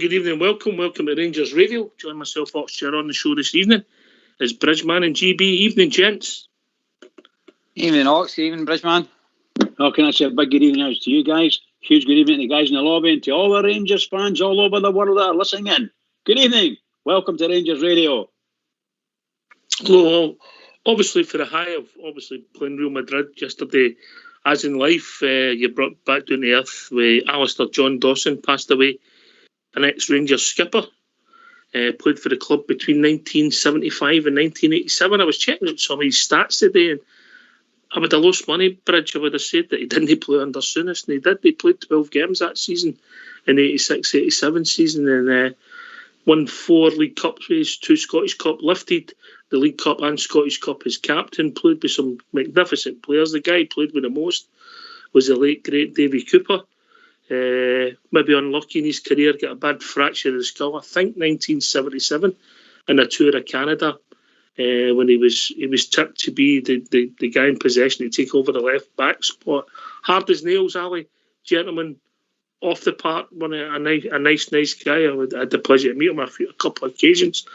good evening. Welcome to Rangers Radio. Join myself, Alistair, on the show this evening is Bridgeman and GB. Evening, gents. Evening, Ox. Evening, Bridgeman. How can I say a big good evening out to you guys? Huge good evening to the guys in the lobby and to all the Rangers fans all over the world that are listening in. Good evening. Welcome to Rangers Radio. Well, obviously for the high of obviously playing Real Madrid yesterday, as in life, you brought back down to earth with Alistair John Dawson passed away, an ex-Rangers skipper. Played for the club between 1975 and 1987. I was checking out some of his stats today, and I would have lost money, Bridge. I would have said that he didn't play under Souness, and he did. He played 12 games that season, in the 86-87 season, and won 4 League Cups, 2 Scottish Cup, lifted the League Cup and Scottish Cup as captain, played with some magnificent players. The guy he played with the most was the late, great Davy Cooper. Maybe unlucky in his career, got a bad fracture of the skull, I think 1977, in a tour of Canada, when he was tipped to be the guy in possession to take over the left back spot. Hard as nails, Ali, gentleman, off the park, a nice guy. I had the pleasure to meet him a couple of occasions.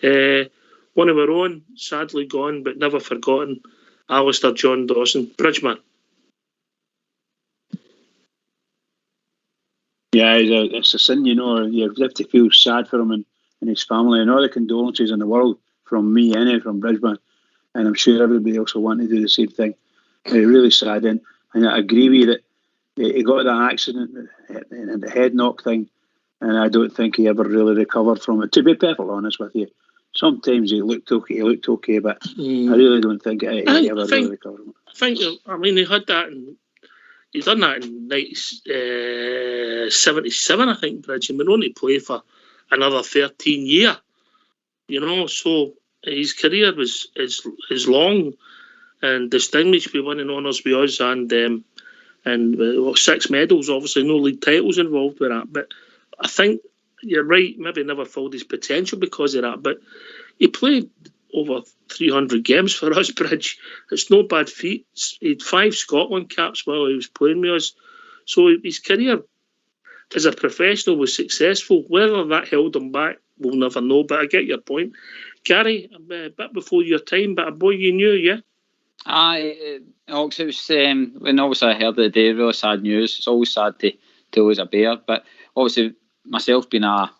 One of our own, sadly gone, but never forgotten, Alistair John Dawson. Bridgeman. Yeah, it's a sin, you know. You have to feel sad for him and his family, and all the condolences in the world from me, from Brisbane, and I'm sure everybody else will want to do the same thing. Really sad, and I agree with you that he got that accident and the head knock thing, and I don't think he ever really recovered from it. To be perfectly honest with you, sometimes he looked okay, but I really don't think he ever really recovered from it. I mean, he had that. He's done that in 77, I think, Bridge. He went on to play for another 13 years. You know, so his career was is long and distinguished with winning honours with us and 6 medals. Obviously, no league titles involved with that. But I think you're right. Maybe never filled his potential because of that. But he played over 300 games for us, Bridge. It's no bad feat. He had 5 Scotland caps while he was playing with us. So his career as a professional was successful. Whether that held him back, we'll never know. But I get your point. Gary, a bit before your time, but a boy you knew, yeah? It was when obviously I heard the day, really sad news. It's always sad to lose a bear, but obviously myself being a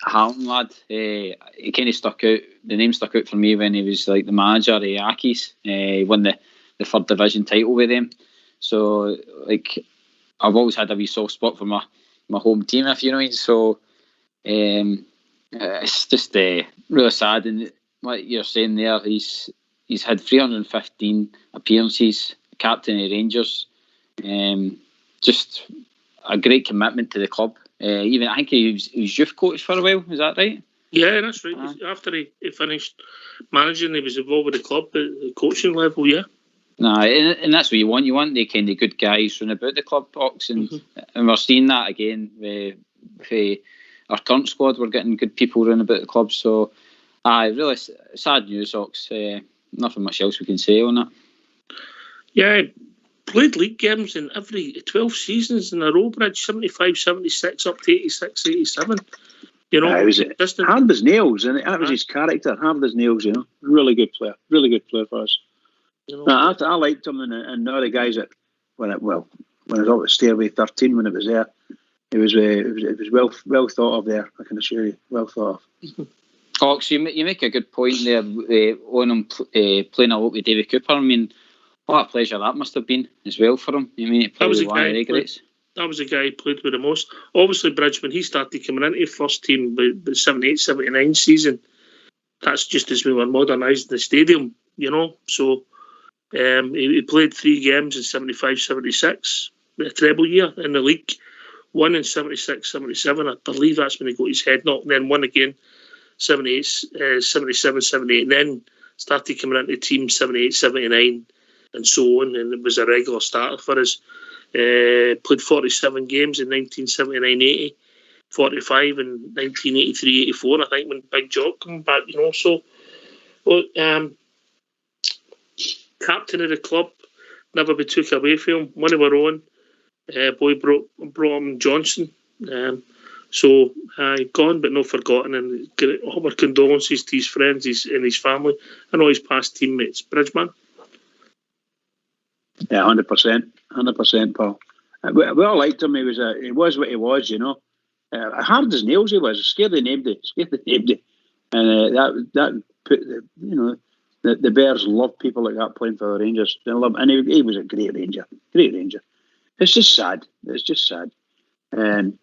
Hamilton lad, he kind of stuck out. The name stuck out for me when he was like the manager of Accies. He won the 3rd division title with them. So like I've always had a wee soft spot for my home team, if you know what I mean. So it's just really sad. And what you're saying there, he's had 315 appearances, captain of Rangers. Just a great commitment to the club. Even I think he was youth coach for a while. Is that right? Yeah, that's right. After he finished managing, he was involved with the club at the coaching level. Yeah. And that's what you want. You want the kind of good guys running about the club, Ox, and we're seeing that again with our current squad. We're getting good people running about the club. So, really sad news, Ox. Nothing much else we can say on that. Yeah. Played league games in every 12 seasons in a row, Bridge, 75, 76, up to 86, 87. You know, it was hard as nails, and that was his character, hard as nails, you know. Really good player for us. You know, I liked him, and now the guys that, when it was up at Stairway 13, when it was there, it was well thought of there, I can assure you, well thought of. Ox, you make a good point there on him playing a lot with David Cooper. I mean, what a pleasure that must have been as well for him. I mean, he played with one of the greats. That was the guy who played with the most. Obviously, Bridge, when he started coming into the first team the 78-79 season, that's just as we were modernising the stadium, you know. So he played 3 games in 75-76, the treble year in the league. 1 in 76-77, I believe that's when he got his head knocked, and then 1 again 77-78, and then started coming into the team 78-79 and so on, and it was a regular starter for us. Played 47 games in 1979-80, 45 in 1983-84, I think, when Big Jock came back, you know. So, captain of the club, never be took away from him, one of our own. Boy brought him Johnson. So, gone but not forgotten, and all our condolences to his friends and his family and all his past teammates. Bridgeman? Yeah, 100%, Paul. We all liked him. He was what he was, you know. Hard as nails he was, scared of nobody. And that put the Bears love people like that playing for the Rangers. They love, and he was a great Ranger. It's just sad. And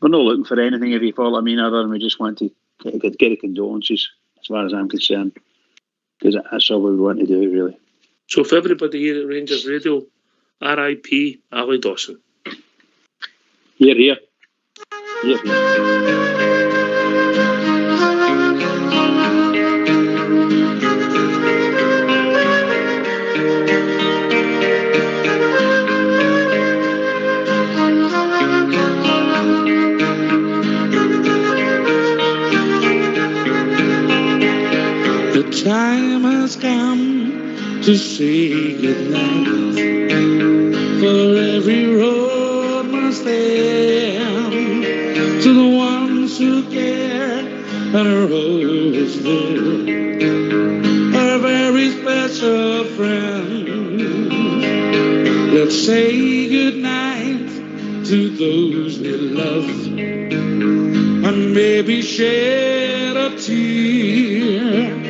we're not looking for anything if he fall. I mean, other than we just want to get the condolences, as far as I'm concerned, because that's all we want to do, really. So, for everybody here at Rangers Radio, R.I.P. Ali Dawson. Here. The time has come to say goodnight. For every road must end to the ones who care and are always there. A very special friend. Let's say goodnight to those we love, and maybe shed a tear.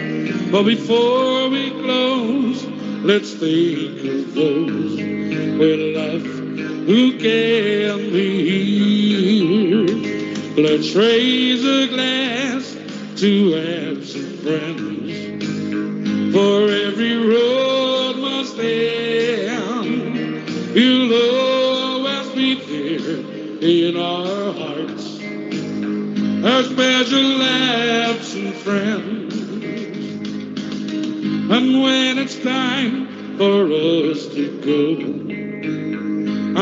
But before we close, let's think of those we love who can be here. Let's raise a glass to absent friends. For every road must end. You'll always be there in our hearts, a special absent friend. And when it's time for us to go,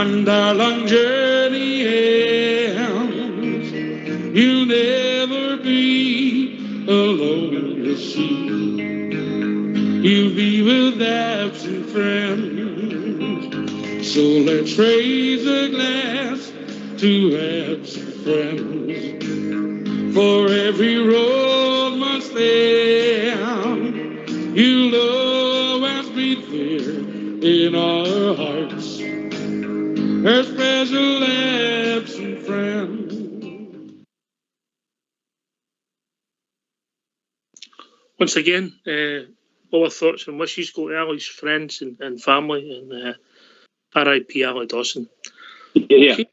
and our long journey ends, you'll never be alone, you'll see. You'll be with absent friends. So let's raise a glass to absent friends. For every road must end. You'll always be there in our hearts, a special absent friend. Once again, all our thoughts and wishes go to Ali's friends and family, and R.I.P. Ali Dawson. Yeah.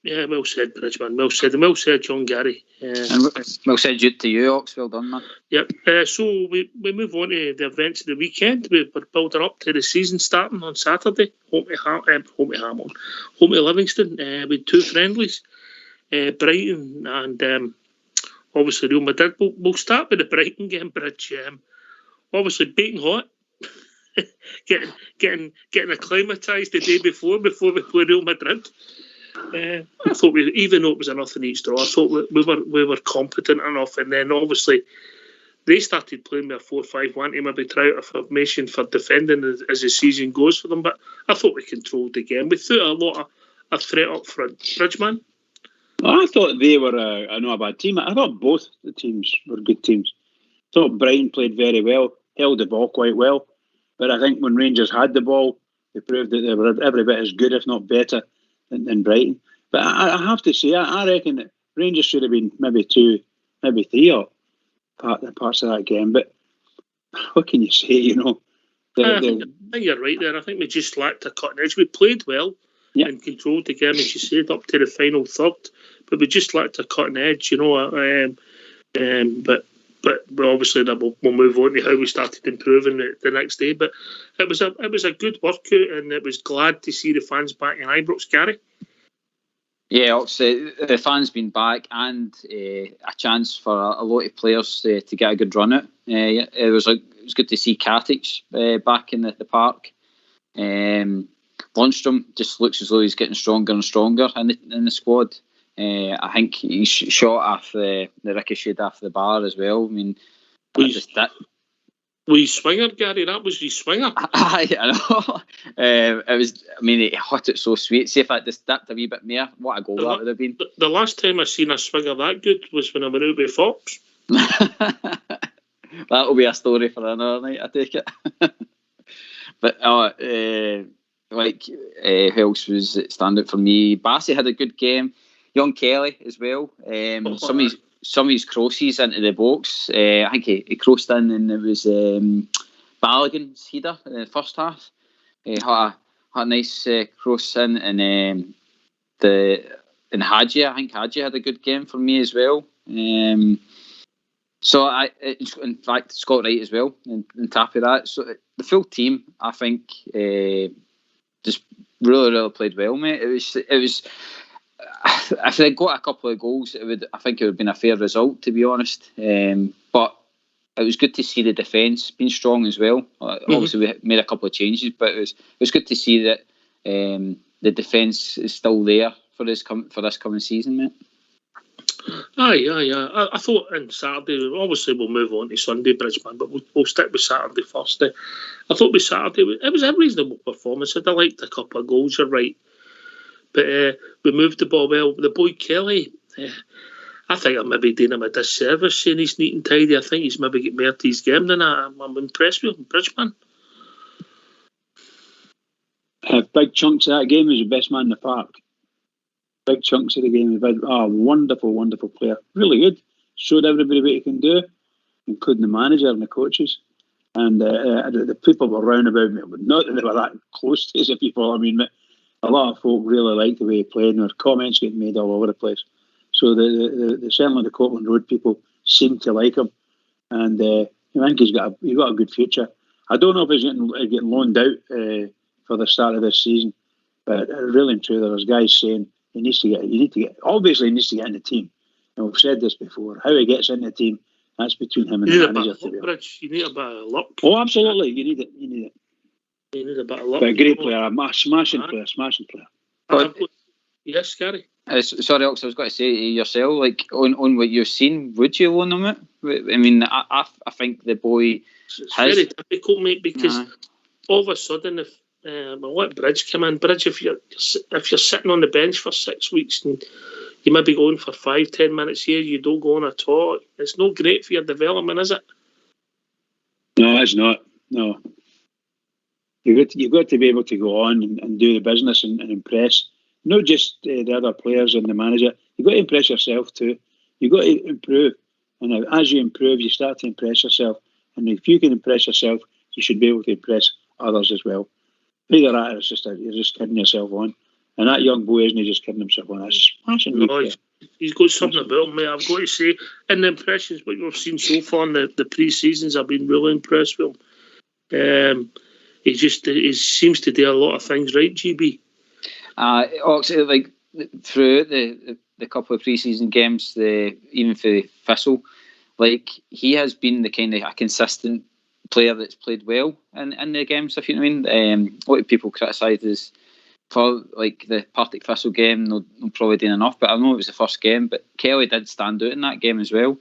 Yeah, well said, Bridgeman. Well said. And well said, John Gary. And well said to you, Ox. Well done, man. Yep. So we move on to the events of the weekend. We're building up to the season starting on Saturday. Home to Livingston with two friendlies. Brighton and obviously Real Madrid. We'll start with the Brighton game, Bridge. Obviously baking hot. getting acclimatised the day before we play Real Madrid. I thought even though it was a nothing each draw, I thought we were competent enough, and then obviously they started playing with a 4-5-1 to maybe try out a formation for defending as the season goes for them. But I thought we controlled the game. We threw a lot of threat up front. Bridgeman? Well, I thought they were a bad team. I thought both the teams were good teams. I thought Brighton played very well, held the ball quite well. But I think when Rangers had the ball, they proved that they were every bit as good, if not better, than Brighton. But I have to say, I reckon that Rangers should have been maybe 2, maybe 3 parts of that game. But what can you say, you know? I think you're right there. I think we just lacked a cutting edge. We played well and controlled the game, as you said, up to the final third. But we just lacked a cutting edge, you know. But obviously we'll move on to how we started improving the next day. But it was a good workout, and it was glad to see the fans back in Ibrox, Gary. Yeah, obviously the fans been back, and a chance for a lot of players to get a good run out. It was good to see Katic back in the park. Lundstrom just looks as though he's getting stronger and stronger in the squad. I think he shot off the ricocheted off the bar as well. I mean, Wee swinger, Gary. That was his swinger. I know. It was. I mean, he hit it so sweet. See if I just dipped a wee bit more, what a goal that would have been. The last time I seen a swinger that good was when I went out with Fox. That'll be a story for another night, I take it. But who else was stand out for me? Bassey had a good game. Young Kelly as well. Some of his crosses into the box. I think he crossed in, and it was Balogun's header in the first half. Had a nice cross in, and Hadji. I think Hadji had a good game for me as well. So in fact, Scott Wright as well, and top of that. So the full team, I think, just really played well, mate. It was. If they got a couple of goals, I think it would have been a fair result, to be honest. But it was good to see the defence being strong as well. Obviously, we made a couple of changes, but it was good to see that the defence is still there for this coming season, mate. Aye. I thought on Saturday, obviously we'll move on to Sunday, Bridgman, but we'll stick with Saturday first. I thought with Saturday, it was a reasonable performance. I liked a couple of goals, you're right. But we moved the ball well. The boy Kelly, I think I'm maybe doing him a disservice saying he's neat and tidy. I think he's maybe get more to his game than that. I'm impressed with him, Bridgman. Big chunks of that game was the best man in the park. Big chunks of the game. Wonderful, wonderful player. Really good. Showed everybody what he can do, including the manager and the coaches. And the people were round about me. Not that they were that close to the people. I mean, a lot of folk really liked the way he played, and there were comments getting made all over the place. So certainly the Scotland Road people seem to like him, and I think he's got a good future. I don't know if he's getting loaned out for the start of this season, but really and truly, there's guys saying he needs to get in the team. And we've said this before. How he gets in the team, that's between him and the manager. You need a bit of luck. Oh, absolutely, you need it. You need a bit of luck. But a great player, a smashing player. Yes, Gary. Sorry, Ox, I was going to say to yourself, like on what you've seen, would you loan him out? I mean, I think the boy it's very difficult, mate, because all of a sudden, if let Bridge come in, Bridge, if you're sitting on the bench for 6 weeks and you may be going for 5-10 minutes here, you don't go on at all. It's not great for your development, is it? No, it's not. No. You've got to be able to go on and do the business and impress, not just the other players and the manager. You've got to impress yourself too. You've got to improve. And as you improve, you start to impress yourself. And if you can impress yourself, you should be able to impress others as well. Either that or you're just kidding yourself on. And that young boy isn't just kidding himself on. That's smashing. No, he's got something about him, mate. I've got to say, in the impressions, what we've seen so far in the pre-seasons, I've been really impressed with him. He seems to do a lot of things right, GB. Like throughout the couple of pre-season games, even for Thistle, like he has been the kind of a consistent player that's played well in the games, if you know what I mean. A lot of people criticise us for like the Partick Thistle game, not probably doing enough, but I know it was the first game, but Kelly did stand out in that game as well.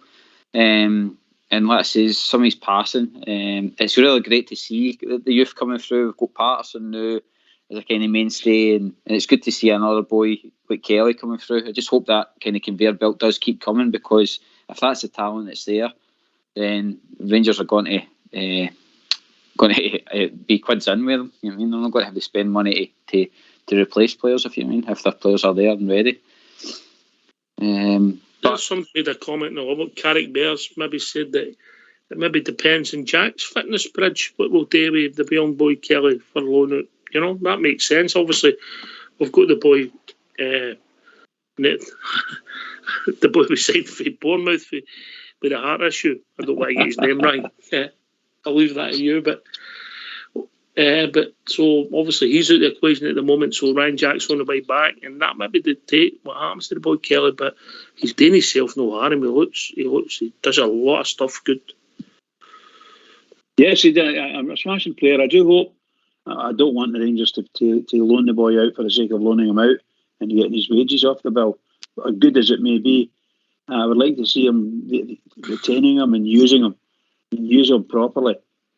And like I say, some of his passing, it's really great to see the youth coming through. We've got Patterson now as a kind of mainstay, and it's good to see another boy like Kelly coming through. I just hope that kind of conveyor belt does keep coming, because if that's the talent that's there, then Rangers are going to be quids in with them. You know what I mean? They're not going to have to spend money to replace players, if you mean, if their players are there and ready. But somebody made a comment about Carrick Bears, maybe said that it maybe depends on Jack's fitness, Bridge, what we'll do with the young boy Kelly for loan out. You know, that makes sense. Obviously, we've got the boy, the boy we signed for Bournemouth with a heart issue. I don't want to get his name right. I'll leave that to you. But so obviously he's out of the equation at the moment. So Ryan Jack's on the way back, and that maybe dictate what happens to the boy Kelly. But he's doing himself no harm. He does a lot of stuff good. Yes, he did. I'm a smashing player. I do hope. I don't want the Rangers to loan the boy out for the sake of loaning him out and getting his wages off the bill. But as good as it may be, I would like to see him retaining him and using him properly.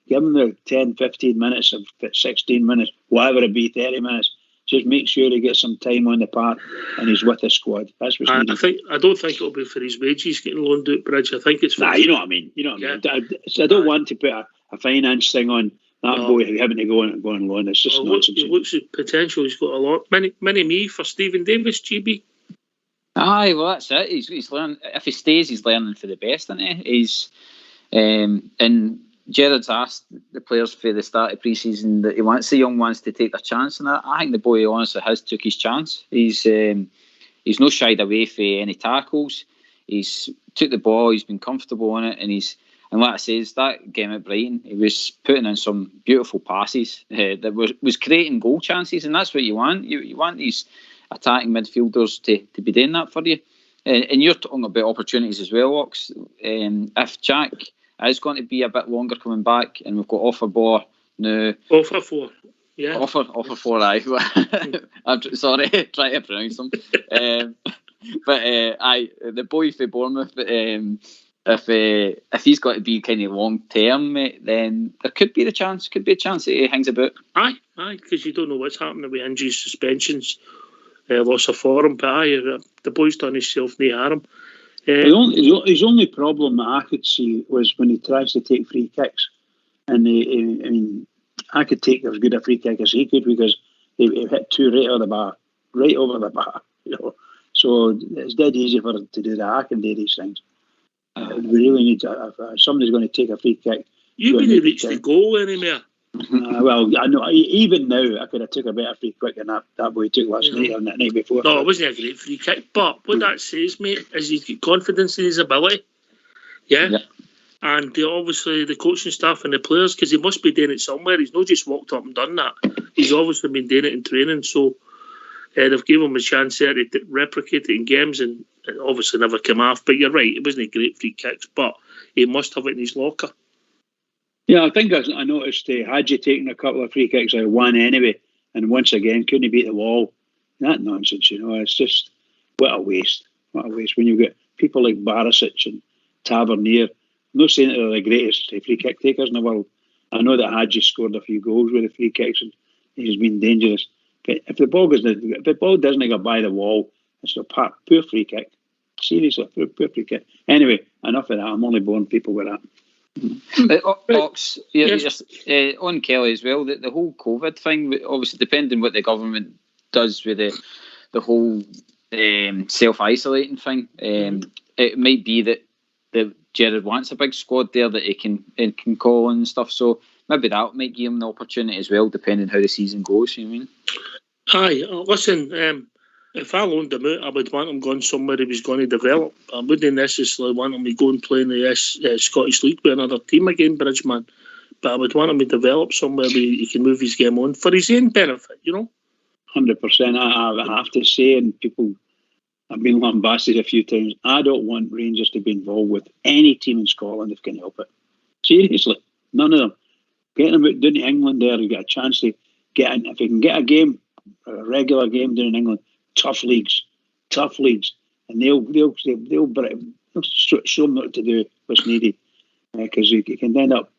Give him the 10, 15 minutes, 16 minutes, whatever it be, 30 minutes. Just make sure he gets some time on the park and he's with the squad. That's what's needed. I don't think it'll be for his wages getting loaned out, Bridge. I think it's for... you know what I mean. You know what I mean. I don't want to put a finance thing on that boy having to go on loan. It's just nonsense. He looks at potential. He's got a lot. Many me for Stephen Davis, GB. Aye, well, that's it. He's learning. If he stays, he's learning for the best, isn't he? He's and Gerrard's asked the players for the start of pre-season that he wants the young ones to take their chance, and I think the boy honestly has took his chance. He's no shied away from any tackles. He's took the ball. He's been comfortable on it, and like I says, that game at Brighton, he was putting in some beautiful passes that was creating goal chances, and that's what you want. You want these attacking midfielders to be doing that for you. And you're talking about opportunities as well, Ox. If Jack is going to be a bit longer coming back, and we've got Offerbor now. Offer 4, yeah. Offer 4, aye. I'm sorry, trying to pronounce them. But the boy for Bournemouth, if he's got to be kind of long term, then there could be a chance that he hangs about. Aye, because you don't know what's happening with injuries, suspensions, loss of form. But the boy's done himself no harm. His only problem that I could see was when he tries to take free kicks, and I could take as good a free kick as he could because he hit two right over the bar, you know. So it's dead easy for him to do that. I can do these things. We really need to. If somebody's going to take a free kick, you wouldn't reach the goal anymore. Well, I know. Even now, I could have took a better free kick than that boy took last night or that night before. No, it wasn't a great free kick. But what that says, mate, is he's got confidence in his ability. Yeah. And obviously the coaching staff and the players, because he must be doing it somewhere. He's not just walked up and done that. He's obviously been doing it in training. So they've given him a chance there to replicate it in games, and it obviously never came off. But you're right, it wasn't a great free kicks, but he must have it in his locker. Yeah, I think I noticed Hadji taking a couple of free kicks out of one anyway, and once again couldn't beat the wall. That nonsense, you know. It's just what a waste. What a waste when you get people like Barisic and Tavernier. I'm not saying that they're the greatest free kick takers in the world. I know that Hadji scored a few goals with the free kicks and he's been dangerous. But if the ball doesn't go by the wall, it's a poor free kick. Seriously, poor free kick. Anyway, enough of that. I'm only boring people with that. Ox, on Kelly as well, the whole COVID thing, obviously depending what the government does with the whole self-isolating thing, it might be that Gerrard wants a big squad there that he can call and stuff, so maybe that might give him the opportunity as well, depending how the season goes, you know what I mean? Aye, listen, if I loaned him out, I would want him going somewhere he was going to develop. I wouldn't necessarily want him to go and play in the Scottish League with another team again, Bridgeman. But I would want him to develop somewhere where he can move his game on for his own benefit, you know? 100%. I have to say, and people, I've been lambasted a few times, I don't want Rangers to be involved with any team in Scotland if can help it. Seriously, none of them. Get them out down to England there, you get a chance to get in. If you can get a game, a regular game down in England, tough leagues, and they'll show them what to do, what's needed, because you can end up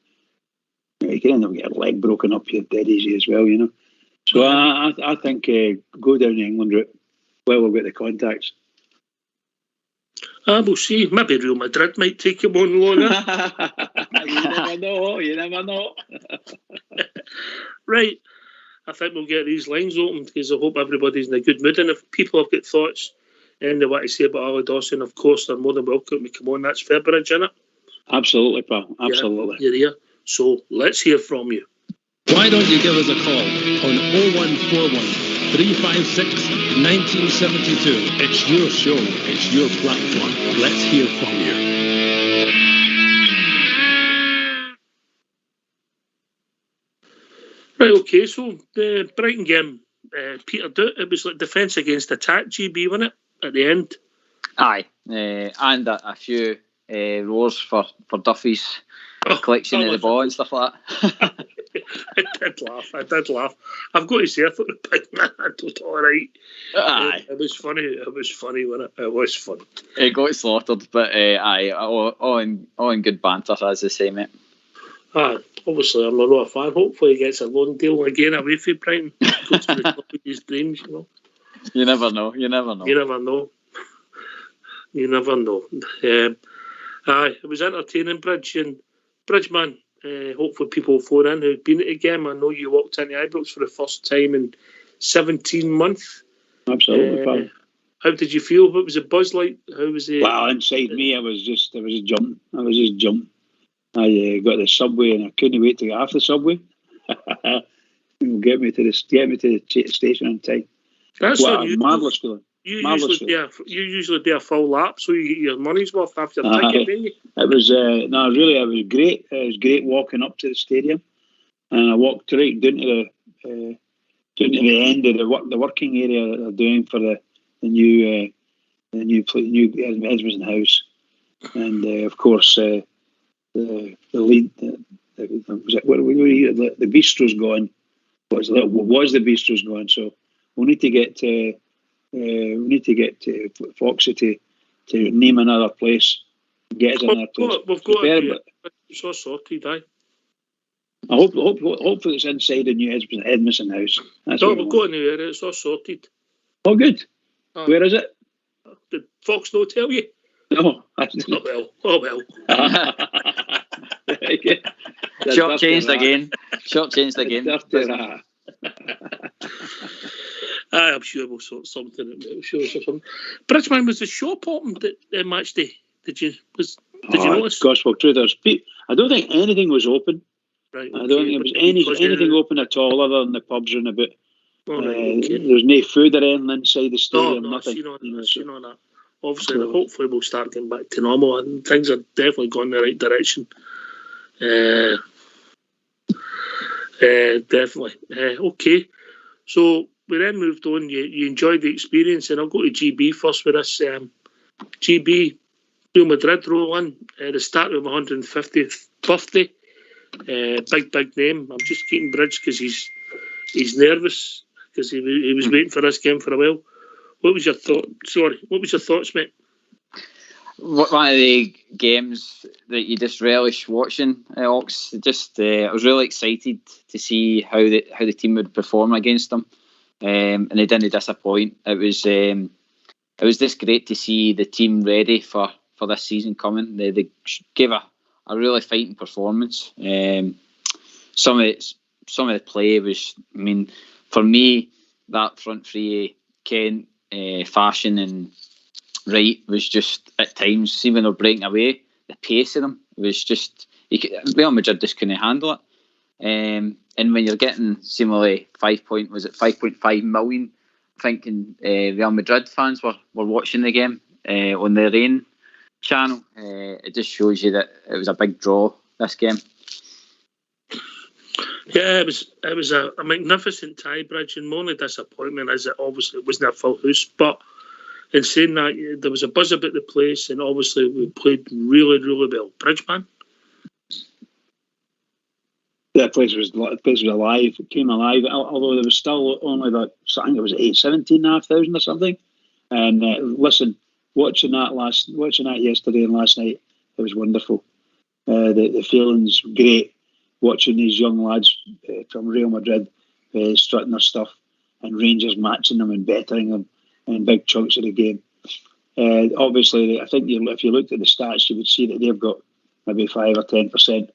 getting a leg broken up here dead easy as well, you know. So I think go down the England route. Well, we'll get the contacts. We'll see. Maybe Real Madrid might take him on loan. You never know. Right. I think we'll get these lines open because I hope everybody's in a good mood. And if people have got thoughts and they want to say about Ali Dawson, of course, they're more than welcome to come on. That's fair, Bridge, isn't it? Absolutely, pal. Absolutely. Yeah, you're here. So let's hear from you. Why don't you give us a call on 0141 356 1972. It's your show. It's your platform. Let's hear from you. Right, okay, so the Brighton game, Peter Dutt, it was like defence against attack, GB, wasn't it, at the end? Aye, and a few roars for Duffy's collection of the ball and stuff like that. I did laugh. I've got to say, I thought the big man had it all right. Aye. It was funny, wasn't it? It was fun. It got slaughtered, but aye, all in good banter, as they say, mate. Obviously, I'm not a fan. Hopefully, he gets a loan deal again away from Brighton. Goes to the club of his dreams, you know. You never know. You never know. It was entertaining, Bridge, and Bridgeman. Hopefully, people phone in who've been at the game. I know you walked into Ibrox for the first time in 17 months. Absolutely, pal. How did you feel? What was the buzz like? How was it? Well, inside me, I was just jumping. I got the subway, and I couldn't wait to get off the subway. Get me to the station on time. That's a marvellous feeling. You usually do a full lap, so you get your money's worth after your ticket, didn't you? It was it was great. It was great walking up to the stadium, and I walked right down to the end of the working area that they're doing for the new Edmiston House, and of course the lead. The bistro's gone. Was the bistro's gone? So we need to get Foxy to name another place. Get us another place. We've got it. It's all sorted, aye. I hopefully it's inside the new Edmiston House. We've got a new area. It's all sorted. Oh, good. Where is it? Did Fox not tell you? No. Oh well. Short changed again. I'm sure we'll sort something out. Bridgeman, was the shop open at match day? Did you notice? Gospel truth. I don't think anything was open. Right, I don't think it was anything open at all, other than the pubs and a bit. Okay. There's no food or anything inside the stadium. No, nothing. I've seen on that. Obviously, hopefully we'll start getting back to normal, and things are definitely going in the right direction. Definitely. Okay, so we then moved on. You enjoyed the experience, and I'll go to GB first with this. GB, Real Madrid roll in the start of 150th birthday. Big name. I'm just keeping Bridge because he's nervous because he was waiting for this game for a while. What was your thoughts, mate? One of the games that you just relish watching, Ox. I was really excited to see how the team would perform against them, and they didn't disappoint. It was just great to see the team ready for this season coming. They gave a really fighting performance. Some of the play was, I mean, for me, that front three, Kent, Fashion and Wright, was just at times, see when they're breaking away, the pace of them was just, Real Madrid just couldn't handle it. And when you're getting similarly 5.5 million, thinking Real Madrid fans were watching the game on their own channel, it just shows you that it was a big draw, this game. Yeah, it was a magnificent tie, Bridge, and my only disappointment is that obviously it wasn't a full house, but in saying that, there was a buzz about the place, and obviously we played really, really well. Bridgeman? The place was alive. It came alive, although there was still only about, I think it was 17,500 or something. And listen, watching that yesterday and last night, it was wonderful. The feeling's great. Watching these young lads from Real Madrid strutting their stuff, and Rangers matching them and bettering them in big chunks of the game. Obviously, I think if you looked at the stats, you would see that they've got maybe 5 or 10%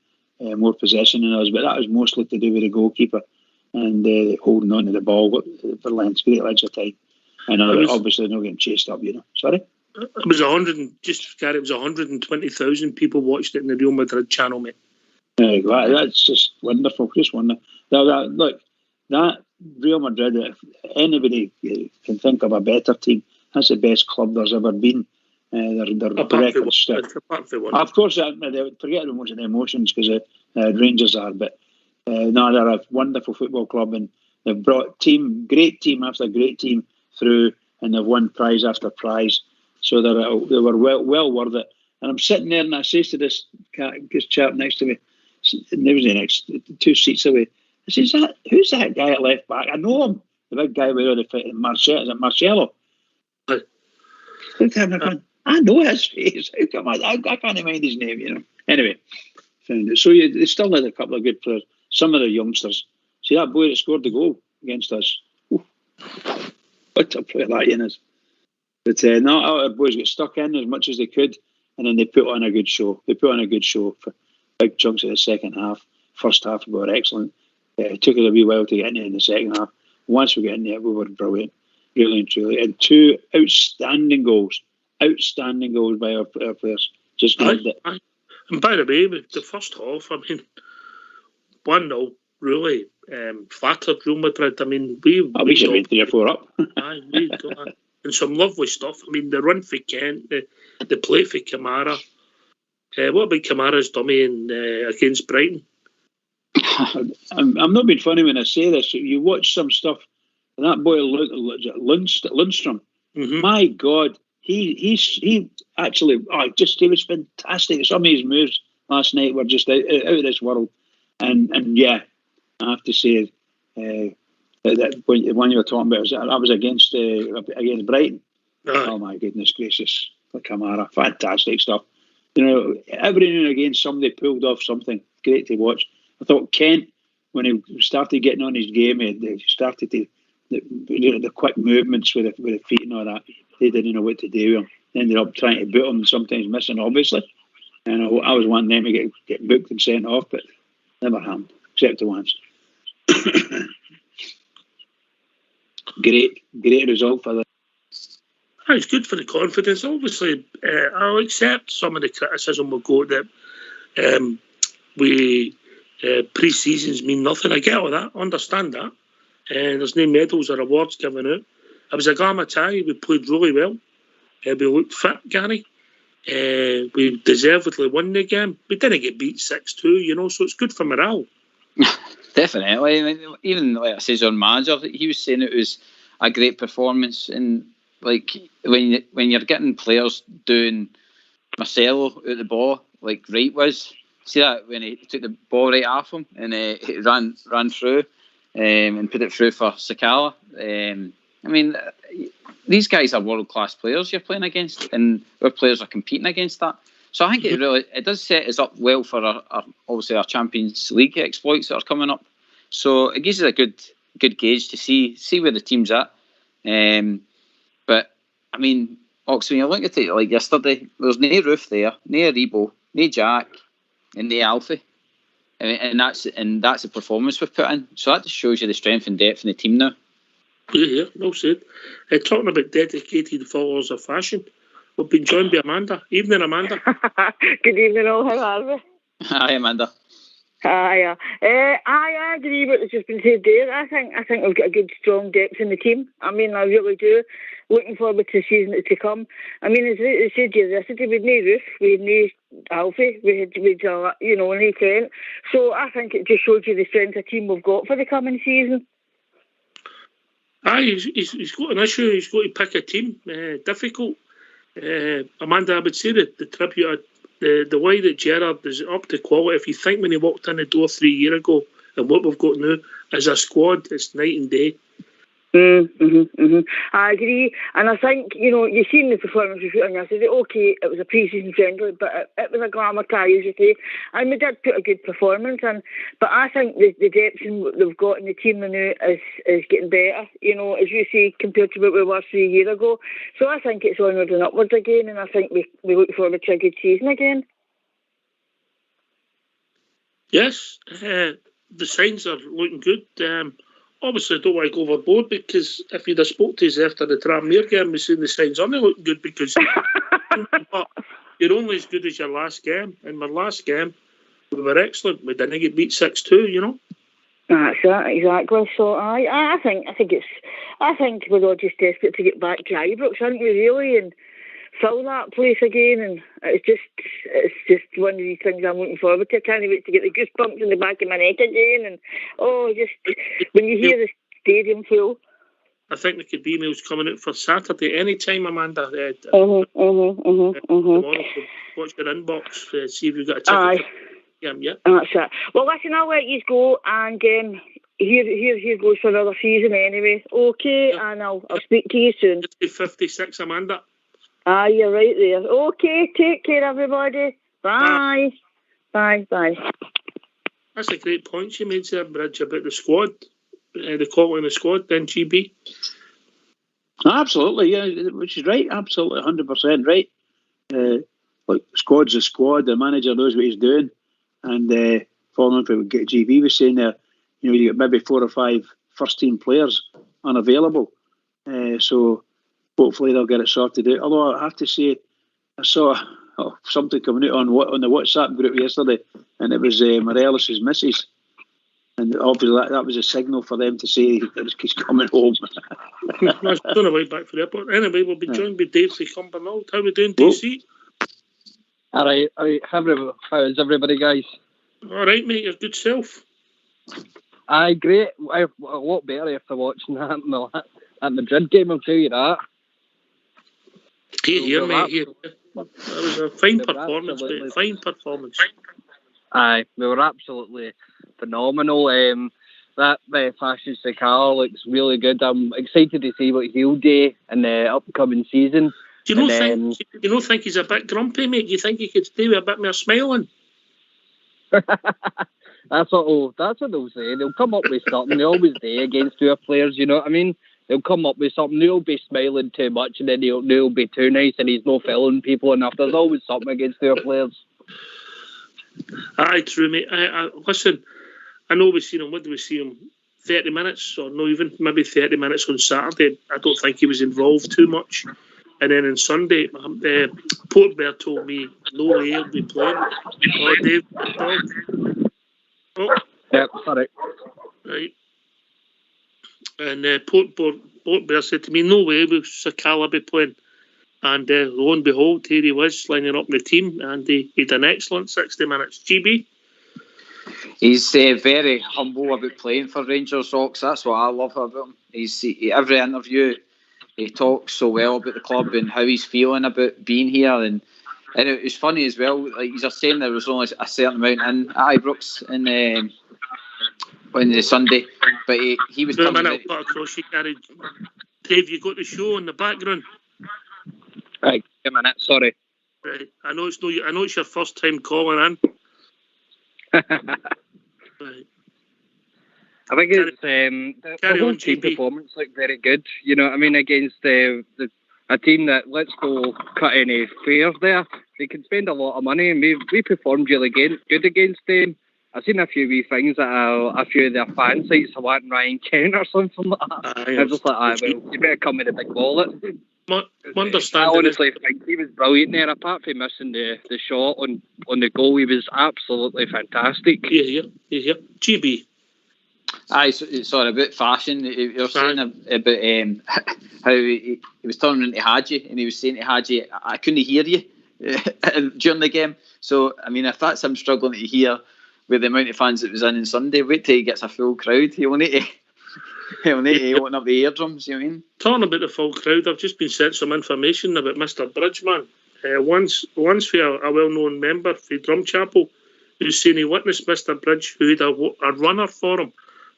more possession than us, but that was mostly to do with the goalkeeper and holding on to the ball for great lengths of time. And obviously not getting chased up, Sorry? It was 120,000 people watched it in the Real Madrid channel, mate. That's just wonderful. Just wonderful. Look, that Real Madrid, if anybody can think of a better team, that's the best club there's ever been. Their record stick. Of course, they would forget most of the emotions because Rangers are, but no, they're a wonderful football club, and they've brought great team after great team through, and they've won prize after prize. So they were well worth it. And I'm sitting there, and I say to this chap next to me, and there was the next 2 seats away. I says, who's that guy at left back? I know him. The big guy with all the fight. Is it Marcelo? Look at him, I know his face. How come I can't mind his name, Anyway, found it. So they still had a couple of good players. Some of the youngsters. See that boy that scored the goal against us? Ooh, what a player that is. But no, our boys got stuck in as much as they could, and then they put on a good show. They put on a good show for big chunks of the second half. First half we were excellent. It took us a wee while to get in there in the second half. Once we got in there, we were brilliant, really and truly. And 2 outstanding goals by our players. Just loved it. And by the way, with the first half, I mean, 1-0 really flattered Real Madrid. I mean, we should have been 3 or 4 up. We got and some lovely stuff. I mean, the run for Kent, the play for Kamara. What about Kamara's dummy against Brighton? I'm not being funny when I say this. You watch some stuff, and that boy Lundstrom. Mm-hmm. My God, he actually he was fantastic. Some of his moves last night were just out of this world. And yeah, I have to say that when you were talking about that was against Brighton. Oh my goodness gracious, Kamara, fantastic stuff. You know, every now and again somebody pulled off something great to watch. I thought Kent, when he started getting on his game, he started to the quick movements with the feet and all that. They didn't know what to do with him. They ended up trying to boot him, sometimes missing, obviously. And I was wanting them to get booked and sent off, but never happened, except the once. Great result for them. It's good for the confidence. Obviously, I'll accept some of the criticism we'll go that pre-seasons mean nothing. I get all that, understand that. There's no medals or awards given out. It was a glamour tie. We played really well. We looked fit, Gary. We deservedly won the game. We didn't get beat 6-2, so it's good for morale. Definitely. I mean, even like I says, our manager, he was saying it was a great performance. And like when you're getting players doing Marcelo out the ball, like Wright was. See that when he took the ball right off him and he ran through and put it through for Sakala. I mean, these guys are world-class players you're playing against, and our players are competing against that. So I think it does set us up well for our Champions League exploits that are coming up. So it gives us a good gauge to see where the team's at. But I mean, Ox, when you look at it like yesterday, there's no Roof there, no Aribo, no Jack, and no Alfie. I mean, and that's the performance we've put in. So that just shows you the strength and depth in the team now. Yeah, well said. Talking about dedicated followers of fashion, we've been joined by Amanda. Evening, Amanda. Good evening, all. How are we? Hi, Amanda. Hi. I agree with what's just been said there. I think we've got a good, strong depth in the team. I mean, I really do. Looking forward to the season to come. I mean, as I said yesterday, we had no Roof, we had no Alfie, we had no Kent. So I think it just shows you the strength of team we've got for the coming season. He's got an issue. He's got to pick a team. Difficult. Amanda, I would say that the tribute, the way that Gerrard is up to quality. If you think when he walked in the door 3 years ago and what we've got now as a squad, it's night and day. I agree, and I think you've seen the performance we put on yesterday. Okay, it was a pre-season friendly, but it was a glamour tie, as you say, and we did put a good performance in. But I think the depth they've got in the team now is getting better. As you say, compared to what we were 3 years ago. So I think it's onward and upwards again, and I think we look forward to a good season again. Yes, the signs are looking good. Obviously, I don't want to go overboard because if you'd have spoke to us after the Tranmere game, we'd seen the signs only looking good because you're only as good as your last game. And my last game, we were excellent. We didn't get beat 6-2, That's it, exactly. So I think we're all just desperate to get back to Ibrox, aren't we, really, and fill that place again. And it's just one of these things I'm looking forward to. I can't wait to get the goosebumps in the back of my neck again. And just when you hear the stadium full. I think there could be emails coming out for Saturday anytime, Amanda. Tomorrow, watch your inbox, see if you've got a ticket. Yeah. That's it. Well, listen, I'll let you go, and here goes for another season anyway. Okay, yeah. And I'll speak to you soon. It's 56, Amanda. You're right there. Okay, take care, everybody. Bye. Bye. That's a great point you made there, Bridge, about the squad, the quality of the squad. Then GB. Absolutely, yeah, which is right. Absolutely, 100% right. Like squad's a squad. The manager knows what he's doing, and following on from what GB was saying there, you get maybe 4 or 5 first team players unavailable. So hopefully they'll get it sorted out. Although I have to say, I saw something coming out on the WhatsApp group yesterday, and it was Morelos' missus. And obviously that was a signal for them to say that he's coming home. That's on the way back for the airport. Anyway, we'll be joined by Dave from Cumbernauld. How are we doing, DC? All right. How's everybody, guys? All right, mate. Your good self. Aye, great. A lot better after watching that Madrid game, I'll tell you that. Here, mate. Here. That was a fine performance, mate. Fine performance. Aye, we were absolutely phenomenal. That fascist car looks really good. I'm excited to see what he'll do in the upcoming season. Do you not think he's a bit grumpy, mate? Do you think he could stay with a bit more smiling? That's what they'll say. They'll come up with something. They always do against our players, you know what I mean? They'll come up with something. They'll be smiling too much, and then they'll be too nice, and he's not filling people enough. There's always something against our players. Aye, true, mate. Listen, I know we've seen him. What do we see him? 30 minutes, or no, even maybe 30 minutes on Saturday. I don't think he was involved too much. And then on Sunday, Portbear told me no way he'll be playing. Oh, Dave, oh. Yep, sorry. Right. And Portbear said to me, no way will Sakala be playing. And lo and behold, here he was lining up in the team, and he had an excellent 60 minutes. GB? He's very humble about playing for Rangers Rocks. That's what I love about him. Every interview, he talks so well about the club and how he's feeling about being here. And it was funny as well. Like he's just saying, there was only a certain amount in at Ibrox on the Sunday, but he was coming. I'll put across you, Gary. Dave, you got the show in the background. Right, a minute. Sorry. Right, I know it's your first time calling in. Right. I think it's the whole team performance looked very good. You know what I mean, against a team that, let's go cut any fair there. They can spend a lot of money, and we performed really good against them. I've seen a few wee things at a few of their fan sites. I want Ryan Kent or something like that. I'm just like, well, you better come with a big wallet. I honestly think he was brilliant there. Apart from missing the shot on the goal, he was absolutely fantastic. Yeah. GB. Aye, sorry, about fashion. You were saying about how he was turning into Hadji, and he was saying to Hadji, I couldn't hear you during the game. So, I mean, if that's him struggling to hear with the amount of fans that was in on Sunday, wait till he gets a full crowd. He'll need to open up the eardrums, you know what I mean? Talking about the full crowd, I've just been sent some information about Mr. Bridgman. Once for a well-known member for Drumchapel, who's saying he witnessed Mr. Bridge, who had a runner for him,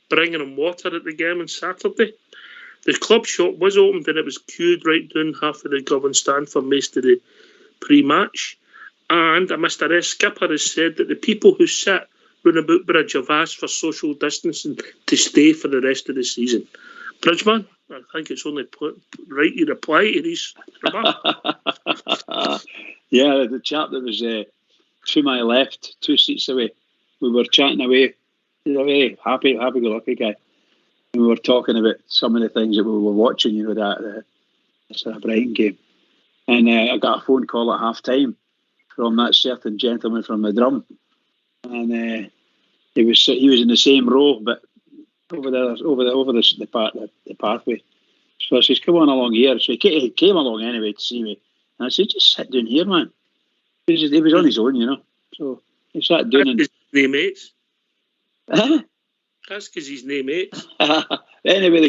bringing him water at the game on Saturday. The club shop was opened and it was queued right down half of the Govan stand for most of the pre-match. And a Mr. S. Skipper has said that the people who sit round about Bridge have asked for social distancing to stay for the rest of the season. Bridgeman, I think it's only right you reply to these remarks. Yeah, the chap that was to my left, 2 seats away, we were chatting away. He's a very happy-go-lucky guy. And we were talking about some of the things that we were watching, you know, that Brighton game. And I got a phone call at half-time from that certain gentleman from the drum. And he was in the same row, but over the pathway. So I says, "Come on along here." So he came along anyway to see me, and I said, "Just sit down here, man." He was on his own, you know. So he sat down. That's his name mates. That's because his name mates. Anyway,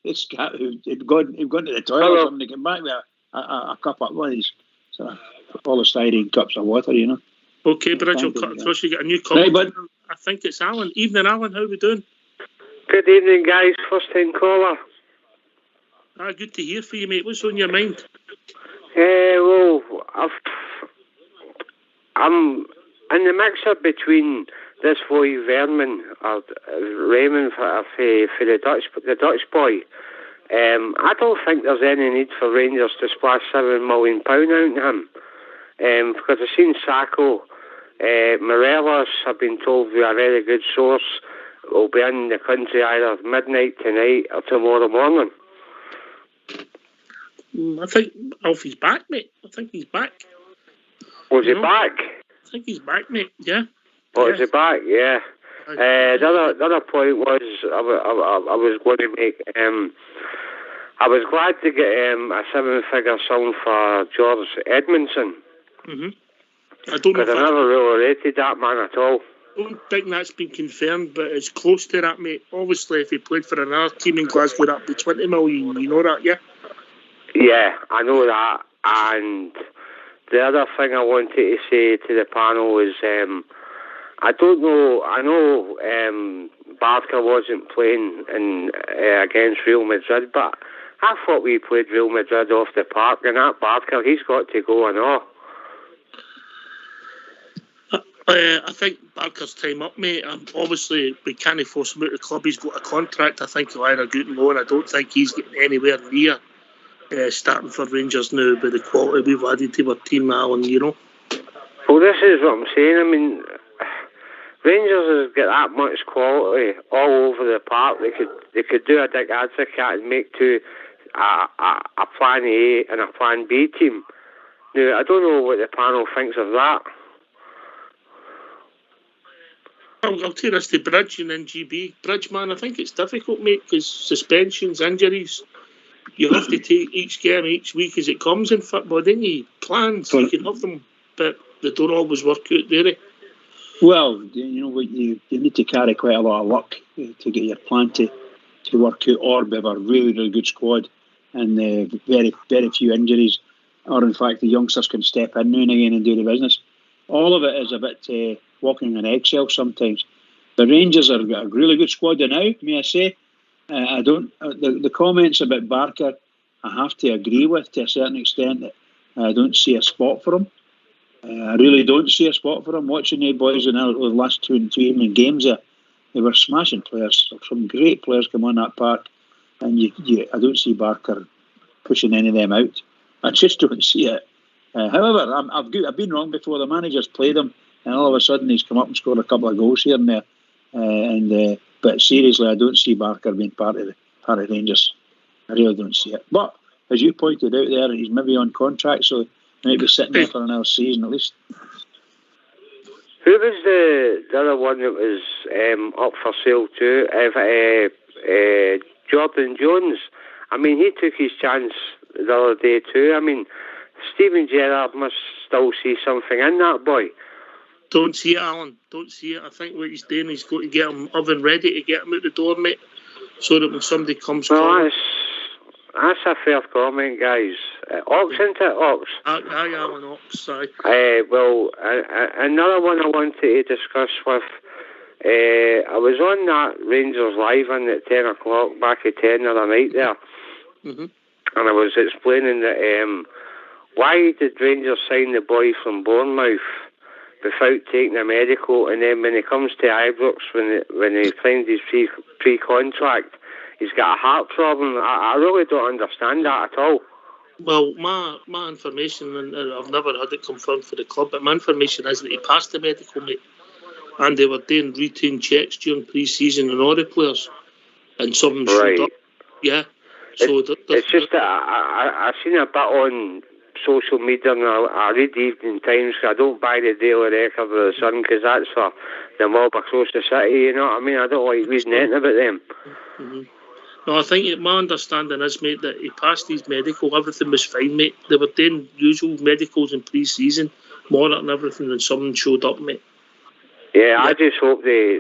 this guy who'd gone to the toilet or something, came back with a cup of one of these polystyrene cups of water, you know. Okay, Bridge, I'll cut across. You get a new call. Right, bud. I think it's Alan. Evening, Alan. How we doing? Good evening, guys. First time caller. Good to hear from you, mate. What's on your mind? Well, in the mix-up between this boy Vernon or Raymond for the Dutch boy, I don't think there's any need for Rangers to splash £7 million out on him. Because I've seen Sacco, Morelos, I've been told via a very good source, will be in the country either midnight tonight or tomorrow morning. I think Alfie's back, mate. I think he's back. Was he back? I think he's back, mate. Yeah. Oh, is he back? Yeah. The other point was I was going to make. I was glad to get a 7-figure sum for George Edmondson. Mm-hmm. I don't know. Because I never really rated that man at all. I don't think that's been confirmed, but it's close to that, mate. Obviously, if he played for another team in Glasgow, that'd be 20 million. You know that, yeah? Yeah, I know that. And the other thing I wanted to say to the panel is, I don't know. I know Barker wasn't playing against Real Madrid, but I thought we played Real Madrid off the park, and that Barker, he's got to go and all. I think Barker's time up, mate. Obviously, we can't force him out of the club. He's got a contract. I think he'll either get loan. I don't think he's getting anywhere near starting for Rangers now by the quality we've added to our team, Alan, you know. Well, this is what I'm saying. I mean, Rangers has got that much quality all over the park. They could do a Dick Advocat and make two a plan A and a plan B team. Now, I don't know what the panel thinks of that. I'll take this to Bridge and then GB. Bridge, man, I think it's difficult, mate, because suspensions, injuries, you have to take each game each week as it comes in football. Then you plans, you can have them, but they don't always work out, do they? Well, you know what, you need to carry quite a lot of luck to get your plan to work out, or have a really, really good squad and very, very few injuries, or in fact the youngsters can step in now and again and do the business. All of it is a bit walking on eggshells sometimes. The Rangers have got a really good squad now, may I say. I don't. The comments about Barker, I have to agree with to a certain extent that I don't see a spot for him. I really don't see a spot for him. Watching the boys in the last two evening games, they were smashing players. Some great players come on that park, and I don't see Barker pushing any of them out. I just don't see it. However, I've been wrong before. The manager's played him, and all of a sudden he's come up and scored a couple of goals here and there. But seriously, I don't see Barker being part of Rangers. I really don't see it. But as you pointed out there, he's maybe on contract, so he might be sitting there for another season at least. Who was the other one that was up for sale too? Jordan Jones. I mean, he took his chance the other day too. I mean, Steven Gerrard must still see something in that boy. Don't see it, Alan. Don't see it. I think what he's doing, he's got to get him oven ready to get him out the door, mate, so that when somebody comes calling... That's a fair comment, guys. Ox, isn't it? Ox? Aye, Alan Ox, aye. Well, another one I wanted to discuss with... I was on that Rangers Live in at 10 o'clock, back at 10 the other night there. Mm-hmm. And I was explaining that why did Rangers sign the boy from Bournemouth without taking a medical, and then when it comes to Ibrox, when he signed his pre-contract, he's got a heart problem. I really don't understand that at all. Well, my information, and I've never had it confirmed for the club, but my information is that he passed the medical, mate, and they were doing routine checks during pre-season on all the players, and some of them showed up. Yeah. So it's just that I've seen a bit on social media, and I read the Evening Times. I don't buy the Daily Record or the Sun, because that's for the mob across the city, you know what I mean? I don't like reading anything about them. Mm-hmm. No, I think my understanding is, mate, that he passed his medical, everything was fine, mate. They were doing usual medicals in pre-season, monitoring everything, and someone showed up, mate. Yeah, I just hope they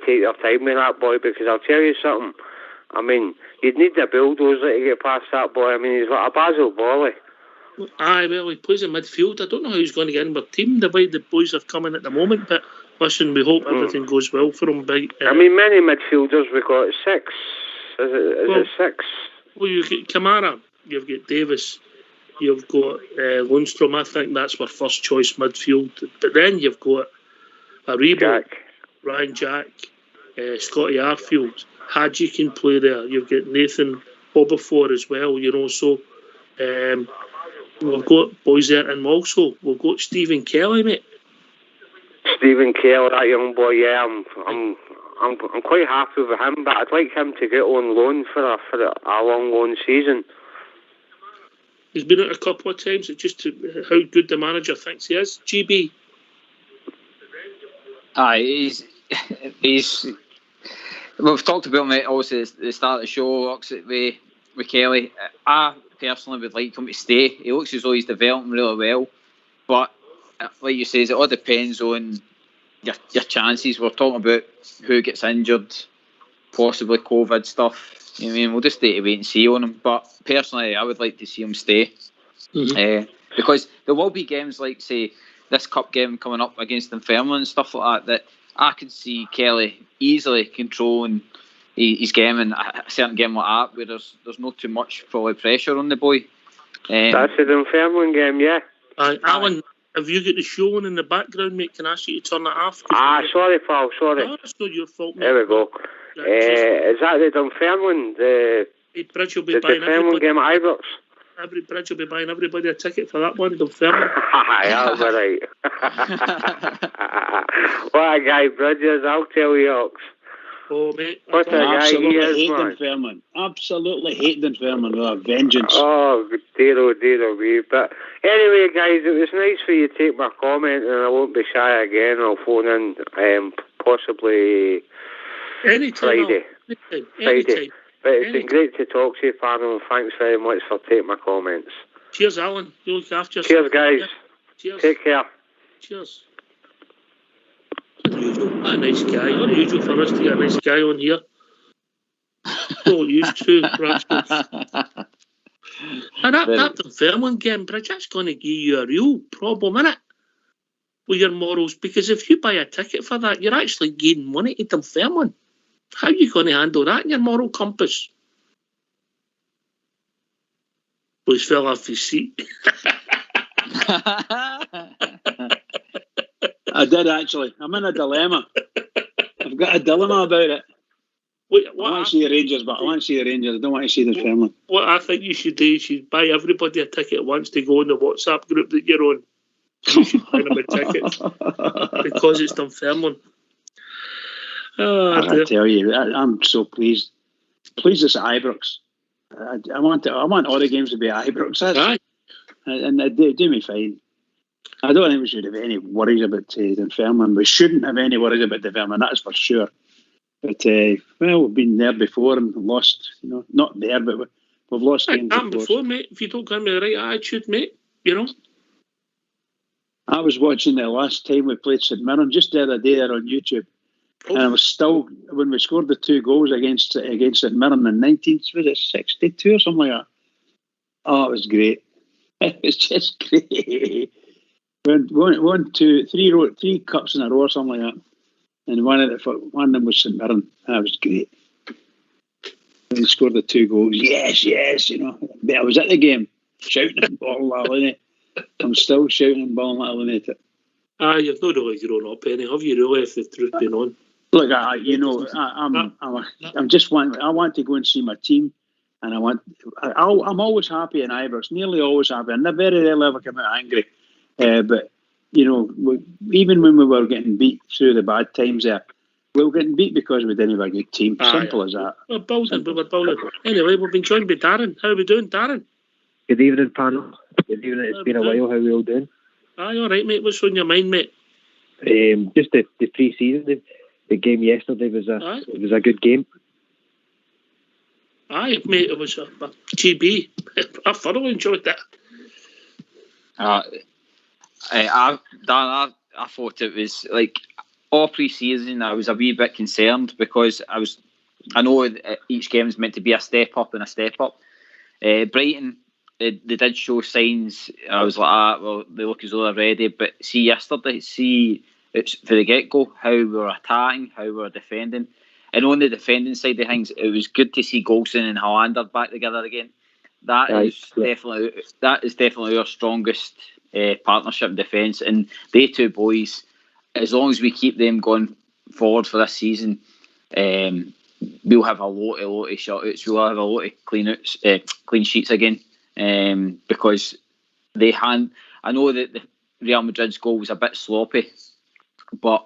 take their time with that boy, because I'll tell you something. I mean, you'd need a bulldozer to get past that boy. I mean, he's like a Basil Borley. Aye, well, he plays in midfield. I don't know how he's going to get in with team, the way the boys are coming at the moment, but listen, we hope everything goes well for him. I mean, many midfielders, we've got 6. Is it 6? Well, you've got Kamara, you've got Davis, you've got Lundstrom. I think that's our first choice midfield. But then you've got Aribo, Ryan Jack, Scotty Arfield. Hadji can play there. You've got Nathan Oberfor as well, so we've got boys there, and also we've got Stephen Kelly, mate. Stephen Kelly, that young boy, yeah, I'm quite happy with him, but I'd like him to get on loan for a long loan season. He's been out a couple of times. It's just how good the manager thinks he is. GB. He's. We've talked about him also at the start of the show. With Kelly, I personally would like him to stay. He looks as though he's developing really well, but like you say, it all depends on your chances. We're talking about who gets injured, possibly COVID stuff. You know what I mean? We'll just need to wait and see on him. But personally, I would like to see him stay. Because there will be games like, say, this cup game coming up against Dunfermline and stuff like that I can see Kelly easily controlling his game in a certain game like that, where there's not too much probably pressure on the boy. That's the Dunfermline game, yeah. Alan, have you got the show on in the background, mate? Can I ask you to turn that off? Sorry, pal, sorry. No, it's not your fault, mate. There we go. Is that the Dunfermline? The Bridge will be buying Dunfermline game at Ibrox? Every Bridge will be buying everybody a ticket for that one, Dunfermline. Yeah, that's right. What a guy Bridges, I'll tell you, Ox. Oh, mate. What a guy he is, man. Dunfermline. Absolutely hate Dunfermline with a vengeance. Oh, dear me. But anyway, guys, it was nice for you to take my comment, and I won't be shy again. I'll phone in possibly Friday. Anytime. But it's been great to talk to you, panel, and thanks very much for taking my comments. Cheers, Alan. You look after yourself. Cheers, guys. Cheers. Take care. Cheers. Unusual. A nice guy. Unusual for us to get a nice guy on here. So used to, rascals. And that Dunfermline game, Bridge, that's going to give you a real problem, innit? With your morals. Because if you buy a ticket for that, you're actually gaining money to Dunfermline. How are you going to handle that in your moral compass? Boys fell off his seat. I did actually. I'm in a dilemma. I've got a dilemma about it. I want to see the Rangers, but I want to see the Rangers. I don't want to see the family. What I think you should do, you should buy everybody a ticket once to go in the WhatsApp group that you're on. You should buy them a ticket because it's Dunfermline. I tell you, I'm so pleased. Pleased it's at Ibrox. I want all the games to be at Ibrox. And they do me fine. I don't think we should have any worries about Dunfermline. We shouldn't have any worries about Dunfermline, that's for sure. But, we've been there before and lost, not there, but we've lost games before, mate. If you don't give me the right attitude, mate, I was watching the last time we played St Mirren, just the other day there on YouTube. And I was still, when we scored the 2 goals against St Mirren in 1962 or something like that. Oh, it was great. It was just great. One, 2, 3 cups in a row or something like that. And one of them was St Mirren. That was great. They scored the 2 goals. Yes. But I was at the game, shouting and bawling like Linny. I'm still shouting and bawling like Linny. You've not really grown up, Penny. Have you really, if the truth been on? Look, I'm just wanting. I want to go and see my team, and I'm always happy in Ibrox. Nearly always happy. I very rarely ever come out angry. But even when we were getting beat through the bad times there, we were getting beat because we didn't have a good team. Simple as that. We were building. Anyway, we've been joined by Darren. How are we doing, Darren? Good evening, panel. Good evening. It's been a while. How are we all doing? All right, mate. What's on your mind, mate? Just the pre-season. The game yesterday was a good game. Aye, mate. It was a GB. I thoroughly enjoyed that. I thought it was like all pre-season. I was a wee bit concerned because I know each game is meant to be a step up and a step up. Brighton, they did show signs. I was like, well, they look as though they're ready. But yesterday, it's for the get-go, how we were attacking, how we were defending. And on the defending side of things, it was good to see Golson and Hollander back together again. That is definitely our strongest partnership in defence. And they 2 boys as long as we keep them going forward for this season, we'll have a lot of shutouts. We'll have a lot of clean sheets again, because I know that the Real Madrid's goal was a bit sloppy, but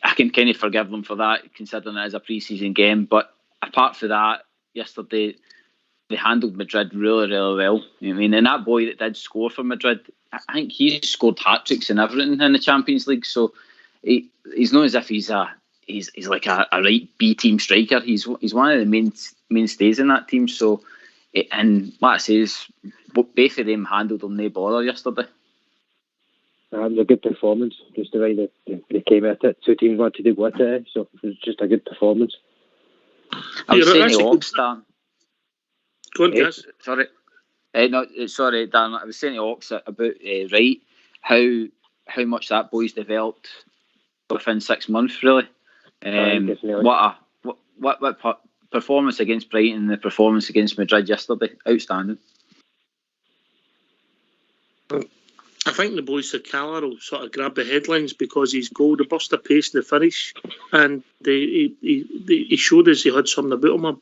I can kind of forgive them for that, considering it is a pre-season game. But apart from that, yesterday they handled Madrid really, really well. You know what I mean? And that boy that did score for Madrid, I think he scored hat-tricks and everything in the Champions League. So he's not as if he's like a right B-team striker. He's one of the mainstays in that team. So, and like I say, both of them handled them no bother yesterday. It was a good performance, just the way that they came at it. Two teams wanted to go at it, so it was just a good performance. I was saying to Ox, Dan. Go on, yes. Sorry. Sorry, Dan. I was saying to Ox about Wright, how much that boy's developed within 6 months, really. What performance against Brighton and the performance against Madrid yesterday, outstanding. I think the boy Sakala will sort of grab the headlines because he's goal, the burst of pace in the finish, and he showed us he had something about him.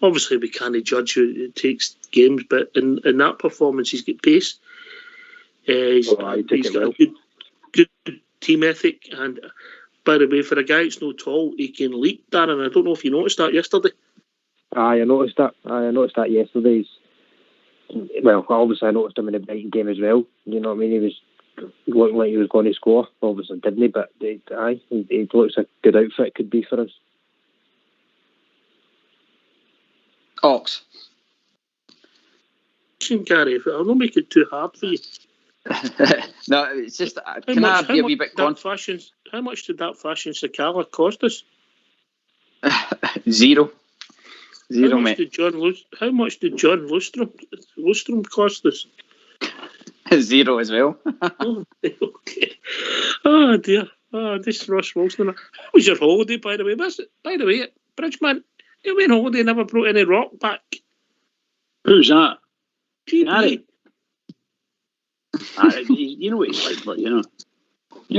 Obviously, we can't judge who it takes games, but in that performance, he's got pace. He's got a good team ethic, and by the way, for a guy that's no tall, he can leap, Darren. I don't know if you noticed that yesterday. I noticed that yesterday. Well, obviously I noticed him in the Brighton game as well. You know what I mean? He was looking like he was going to score. Obviously didn't he? But he looks a good outfit could be for us. Ox. Gary, I'll not make it too hard for you. No, it's just can I be a wee bit confident? How much did that fashion Sakala cost us? Zero, how mate. How much did John Lustrom cost us? Zero as well. Oh, okay. Oh dear. Oh, this Ross Wilson. How was your holiday, by the way? By the way, Bridgeman, you went on holiday and never brought any rock back. Who's that? Harry. You know what he's like, but you know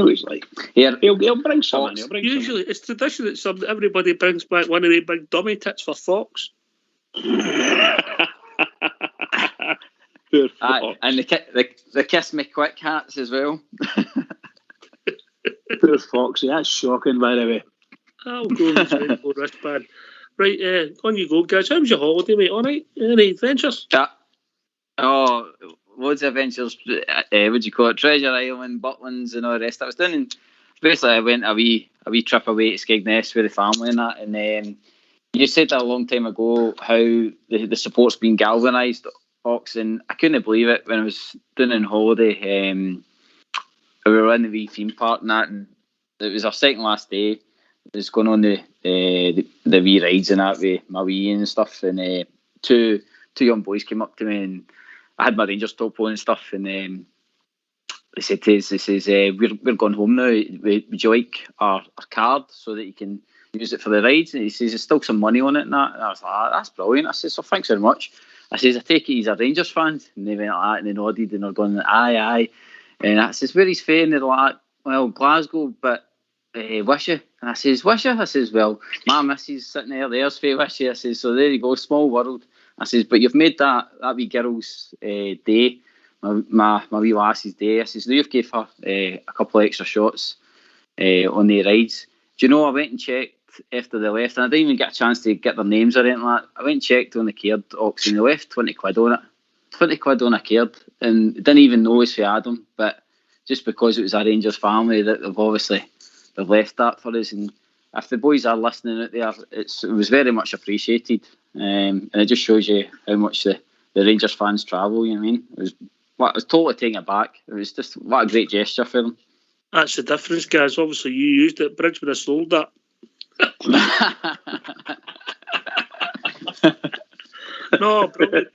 what he's like. Yeah, he'll bring something. Usually, it's tradition that everybody brings back one of the big dummy tits for Fox. Poor Fox. And the kiss me quick hats as well. Poor Foxy, that's shocking, by the way. I'll go with the rainbow wristband. Right, on you go, guys. How was your holiday, mate? All right? Any adventures? Oh, loads of adventures. What do you call it? Treasure Island, Butlins, and all the rest. I was doing. Basically, I went a wee trip away to Skegness with the family and that. And you said that a long time ago how the support's been galvanised, Ox, and I couldn't believe it when I was doing on holiday. We were in the wee theme park and that, and it was our second last day. It was going on the wee rides and that with my wee and stuff. And two young boys came up to me, and I had my Rangers top on and stuff. And they said to us, we're going home now. Would you like our card so that you can use it for the rides? And he says, there's still some money on it and that. And I was like, that's brilliant. I said, so thanks very much. I says, I take it he's a Rangers fan. And they went like that and they nodded and they're going, aye. And I says, where he's fair? And they're like, well, Glasgow, but Wisha. And I says, Wisha? I says, well, my missus sitting there's for Wisha. I says, so there you go, small world. I says, but you've made that wee girl's day, my wee lassie's day. I says, no, you've gave her a couple of extra shots on the rides. Do you know, I went and checked after they left, and I didn't even get a chance to get their names or anything like that. I went and checked on the card, Ox, and they left 20 quid on it. 20 quid on a card, and didn't even know it's for Adam, but just because it was a Rangers family that they've left that for us. And if the boys are listening out there, it was very much appreciated, and it just shows you how much the Rangers fans travel. You know what I mean? I was totally taken aback. It was just what a great gesture for them. That's the difference, guys. Obviously, you used it. Bridge would have sold that. No, brilliant.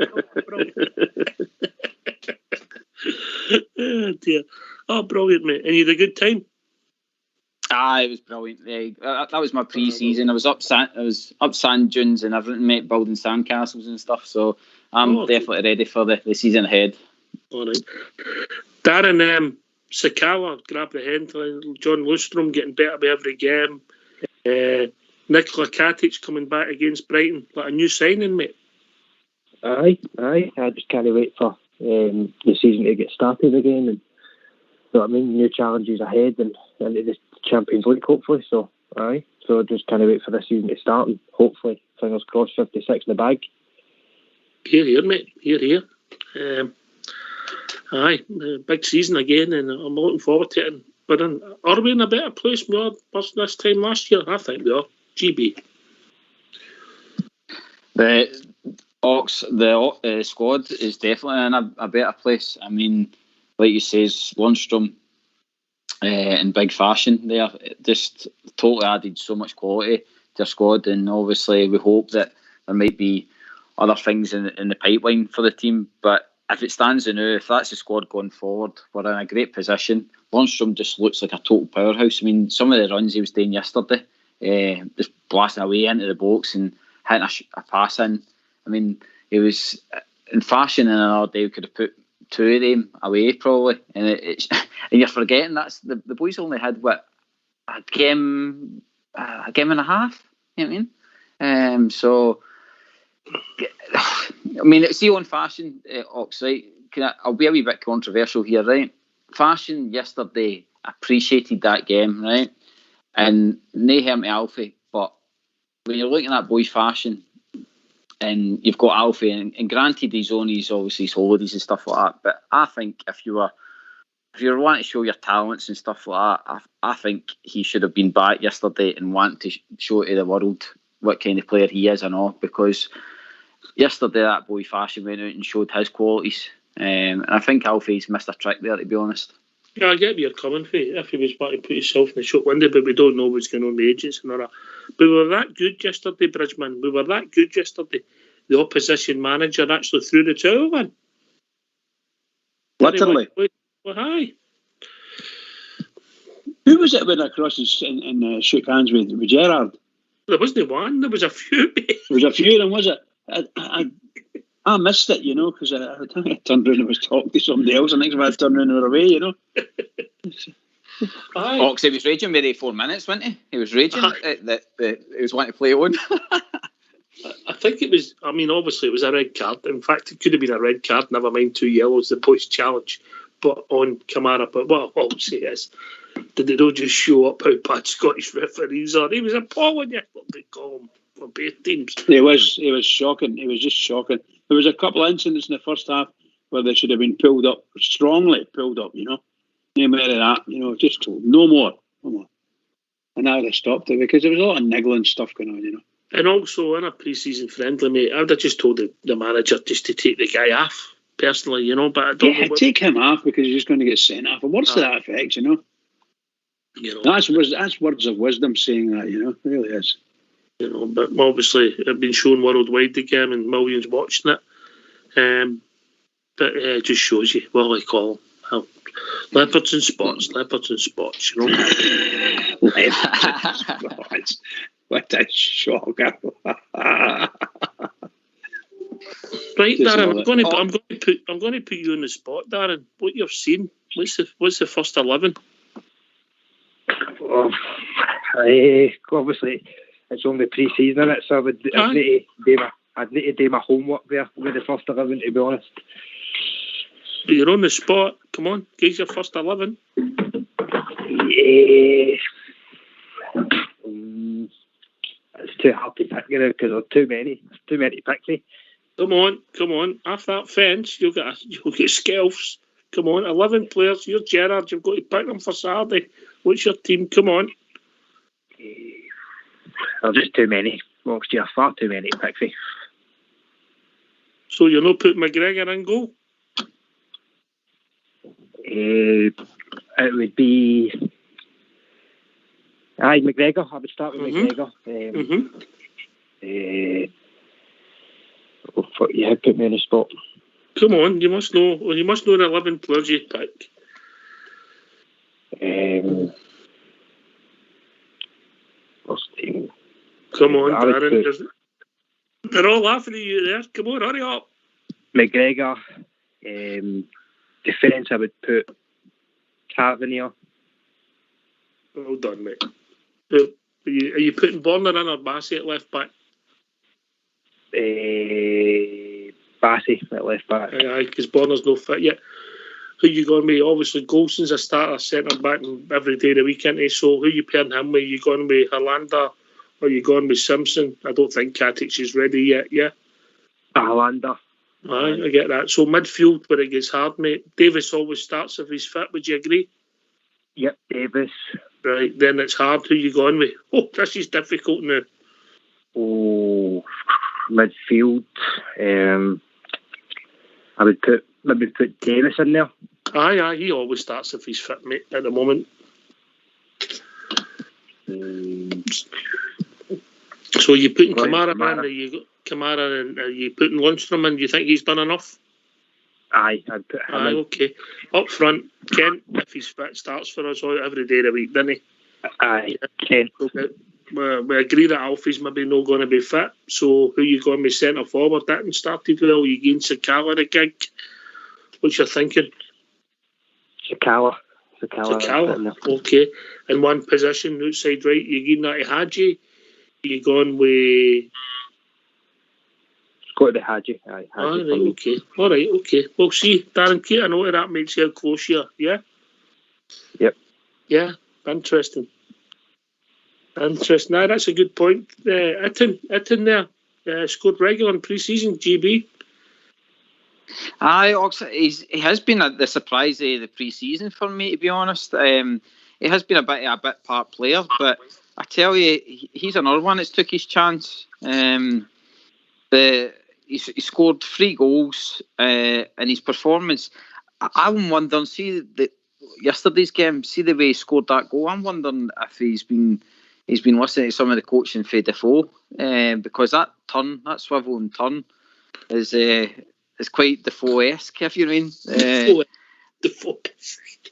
Oh dear. Oh, brilliant, mate. And you had a good time? It was brilliant. That was my pre-season. I was up sand dunes and everything, mate, building sand castles and stuff. So I'm definitely ready for the season ahead. All right, Darren. Sakala grabbed the handle. John Lundstrom getting better by every game. Nikola Katic coming back against Brighton. Like a new signing, mate. Aye. I just can't wait for the season to get started again. And you know what I mean? New challenges ahead and into the Champions League, hopefully. So, aye. So just can't wait for this season to start and hopefully, fingers crossed, 56 in the bag. Here, mate. Here. Big season again, and I'm looking forward to it. But are we in a better place we were this time last year? I think we are. GB. The squad is definitely in a better place. I mean, like you say, Lundstrom in big fashion there. Just totally added so much quality to the squad, and obviously we hope that there might be other things in the pipeline for the team. But if it stands now, if that's the squad going forward, we're in a great position. Lundstrom just looks like a total powerhouse. I mean, some of the runs he was doing yesterday, just blasting away into the box and hitting a pass in. I mean, he was in fashion, and another day we could have put two of them away probably. And and you're forgetting that's the boys only had a game and a half. You know what I mean? So I mean, it's on fashion, Ox, right? I'll be a wee bit controversial here, right? Fashion yesterday appreciated that game, right? And no harm to Alfie, but when you're looking at boys' fashion and you've got Alfie, and granted he's on his holidays and stuff like that, but I think if you were wanting to show your talents and stuff like that, I think he should have been back yesterday and want to show to the world what kind of player he is and all, because yesterday that boy fashion went out and showed his qualities, and I think Alfie's missed a trick there, to be honest. Yeah, I get where you're coming from. If he was back to put himself in the shop window, but we don't know what's going on with the agents and all that. But we were that good yesterday, Bridgman. We were that good yesterday. The opposition manager actually threw the towel in. Literally. Well, hi. Who was it went across and shook hands with Gerrard? There wasn't one. There was a few. There was a few of them, was it? I missed it, because I turned around and was talking to somebody else, and next time I turned around and were away, Ox, he was raging with 4 minutes, wasn't he? He was raging that he was wanting to play on. I think it was, obviously it was a red card. In fact, it could have been a red card, never mind 2 yellows, the boys' challenge, but on Kamara. But what I'll say is, did they not just show up how bad Scottish referees are? He was appalling yesterday, Colin, for both teams. He was shocking. He was just shocking. There was a couple of incidents in the first half where they should have been strongly pulled up, No more of that, just told, no more. And now they stopped it because there was a lot of niggling stuff going on, And also, in a pre-season friendly, mate, I would have just told the manager just to take the guy off, personally, but I don't know. Take him off because he's just going to get sent off. And what's to that effect, That's words of wisdom saying that, it really is. But obviously it's been shown worldwide the game and millions watching it. But it just shows you what I call leopards and spots. Leopards and spots. What a shocker! Right, Darren, I'm going to put you on the spot, Darren. What you've seen? What's the first 11? Obviously, it's only pre-season, isn't it? So I'd need to do my homework there with the first 11, to be honest. But you're on the spot. Come on, give your first 11. It's too hard to pick, because there's too many. There's too many to pick. Come on. After that fence, you'll get Skelfs. Come on, 11 players. You're Gerrard. You've got to pick them for Saturday. What's your team? Come on. There's just too many. You're far too many to pick. So you're not putting McGregor in goal? It would be... McGregor. I would start with McGregor. Put me on the spot. Come on, you must know the 11 players you pick. First team. Come on, Darren. They're all laughing at you there. Come on, hurry up. McGregor. Defence, I would put Tavernier. Well done, mate. Are you putting Borner in or Bassey at left back? Bassey at left back. Aye, because Borner's no fit yet. Who you going with? Obviously, Golson's a starter centre back every day of the week, isn't he? So who you pairing him with? You going with Hollander or you going with Simpson? I don't think Katic is ready yet, yeah? Hollander. Aye, I get that. So midfield, where it gets hard, mate. Davis always starts if he's fit, would you agree? Yep, Davis. Right, then it's hard. Who you going with? Oh, this is difficult now. Oh, midfield. I would maybe put Davis in there. Aye, he always starts if he's fit, mate, at the moment. So you putting Kamara in, are you Kamara in, are you putting Lundstrom in? Do you think he's done enough? Aye, I'd put him in. Okay. Up front, Kent, if he's fit, starts for us every day of the week, doesn't he? Aye, Kent. Okay. We agree that Alfie's maybe not going to be fit, so who you going to be centre forward? That started well. You gained Sakala the gig. What's your thinking? Sakala. Okay. In one position, outside right, you gained that to Hadji. You going with... It's got to be Hadji. Aye, Hadji. Right, okay. All right, okay. We'll see. Darren, keep a note of that, mate. See how close you are, yeah? Yep. Yeah, interesting. Nah, that's a good point. Itten there. Scored regular in pre-season, GB. Aye, he has been the surprise of the pre-season for me, to be honest. He has been a bit part player, but I tell you, he's another one that's took his chance. He scored 3 goals, and his performance, I'm wondering, see yesterday's game, see the way he scored that goal, I'm wondering if he's been listening to some of the coaching for Defoe, because that swivel and turn is quite Defoe-esque, if you mean. Defoe-esque.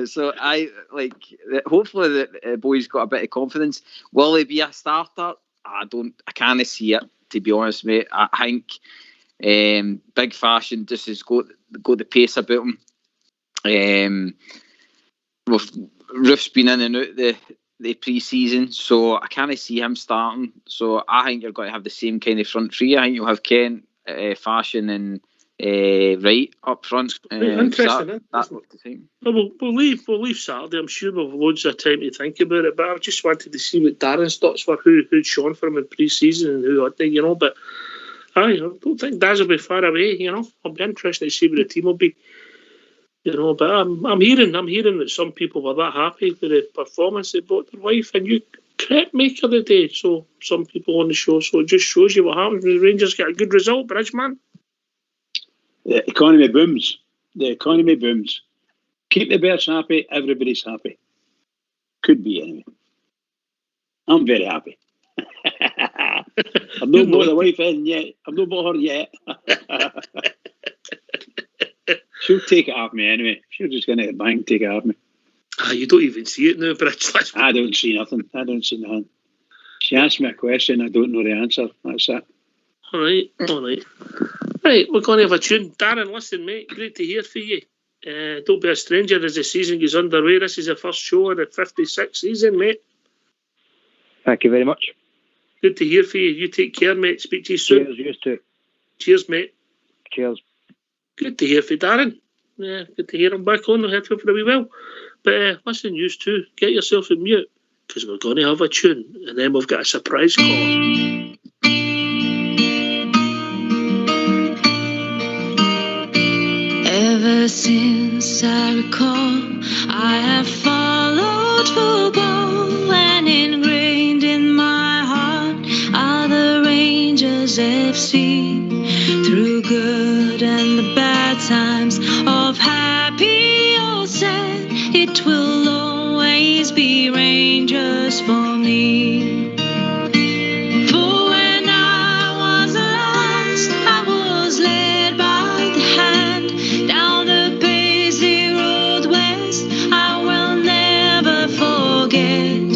So I like. Hopefully the boy's got a bit of confidence. Will he be a starter? I can't see it, to be honest, mate. I think Big Fashion just has got the pace about him. Roof's been in and out the pre-season, so I can't see him starting. So I think you're going to have the same kind of front three. I think you'll have Kent, Fashion and Wright up front. Interesting. That's what to think. Well, we'll leave Saturday. I'm sure we'll have loads of time to think about it. But I just wanted to see what Darren's thoughts were. Who'd shone for him in pre-season and who hadn't, But I don't think Daz will be far away. I'll be interested to see what the team will be. But I'm hearing that some people were that happy with the performance. They brought their wife a new crepe maker the day. So some people on the show. So it just shows you what happens when the Rangers get a good result, Bridgeman. The economy booms. Keep the Bears happy, everybody's happy. Could be anyway. I'm very happy. I've not brought the wife in yet. I've not brought her yet. She'll take it off me anyway. She'll just go into the bank and take it off me. You don't even see it now, Bridge. I don't see nothing. She asked me a question, I don't know the answer. That's it. All right. Right, we're going to have a tune. Darren, listen, mate, great to hear from you. Don't be a stranger as the season goes underway. This is the first show of the 56th season, mate. Thank you very much. Good to hear from you. You take care, mate. Speak to you soon. Cheers, you too. Cheers, mate. Cheers. Good to hear from Darren. Yeah, good to hear him back on. I'll head for a wee while. But listen, you too, get yourself in mute, because we're going to have a tune, and then we've got a surprise call. Ever since I recall, I have followed football, and ingrained in my heart are the Rangers FC. Through good and the bad times, of happy or sad, it will always be Rangers for me. For when I was lost, I was led by the hand down the Paisley Road West. I will never forget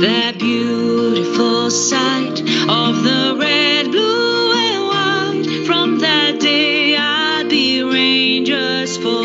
that beautiful sight of the red, blue and white. From that day I'd be Rangers for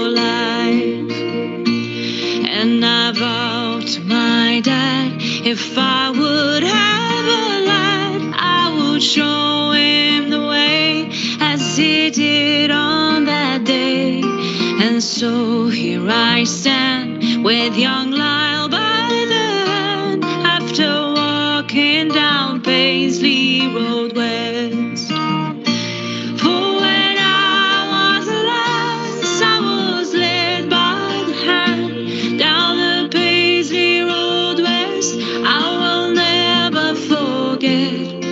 If I would have a lad, I would show him the way as he did on that day. And so here I stand with young Lyle by the hand, after walking down Paisley Road West. For when I was a lass, I was led by the hand down the Paisley Road West. I will never forget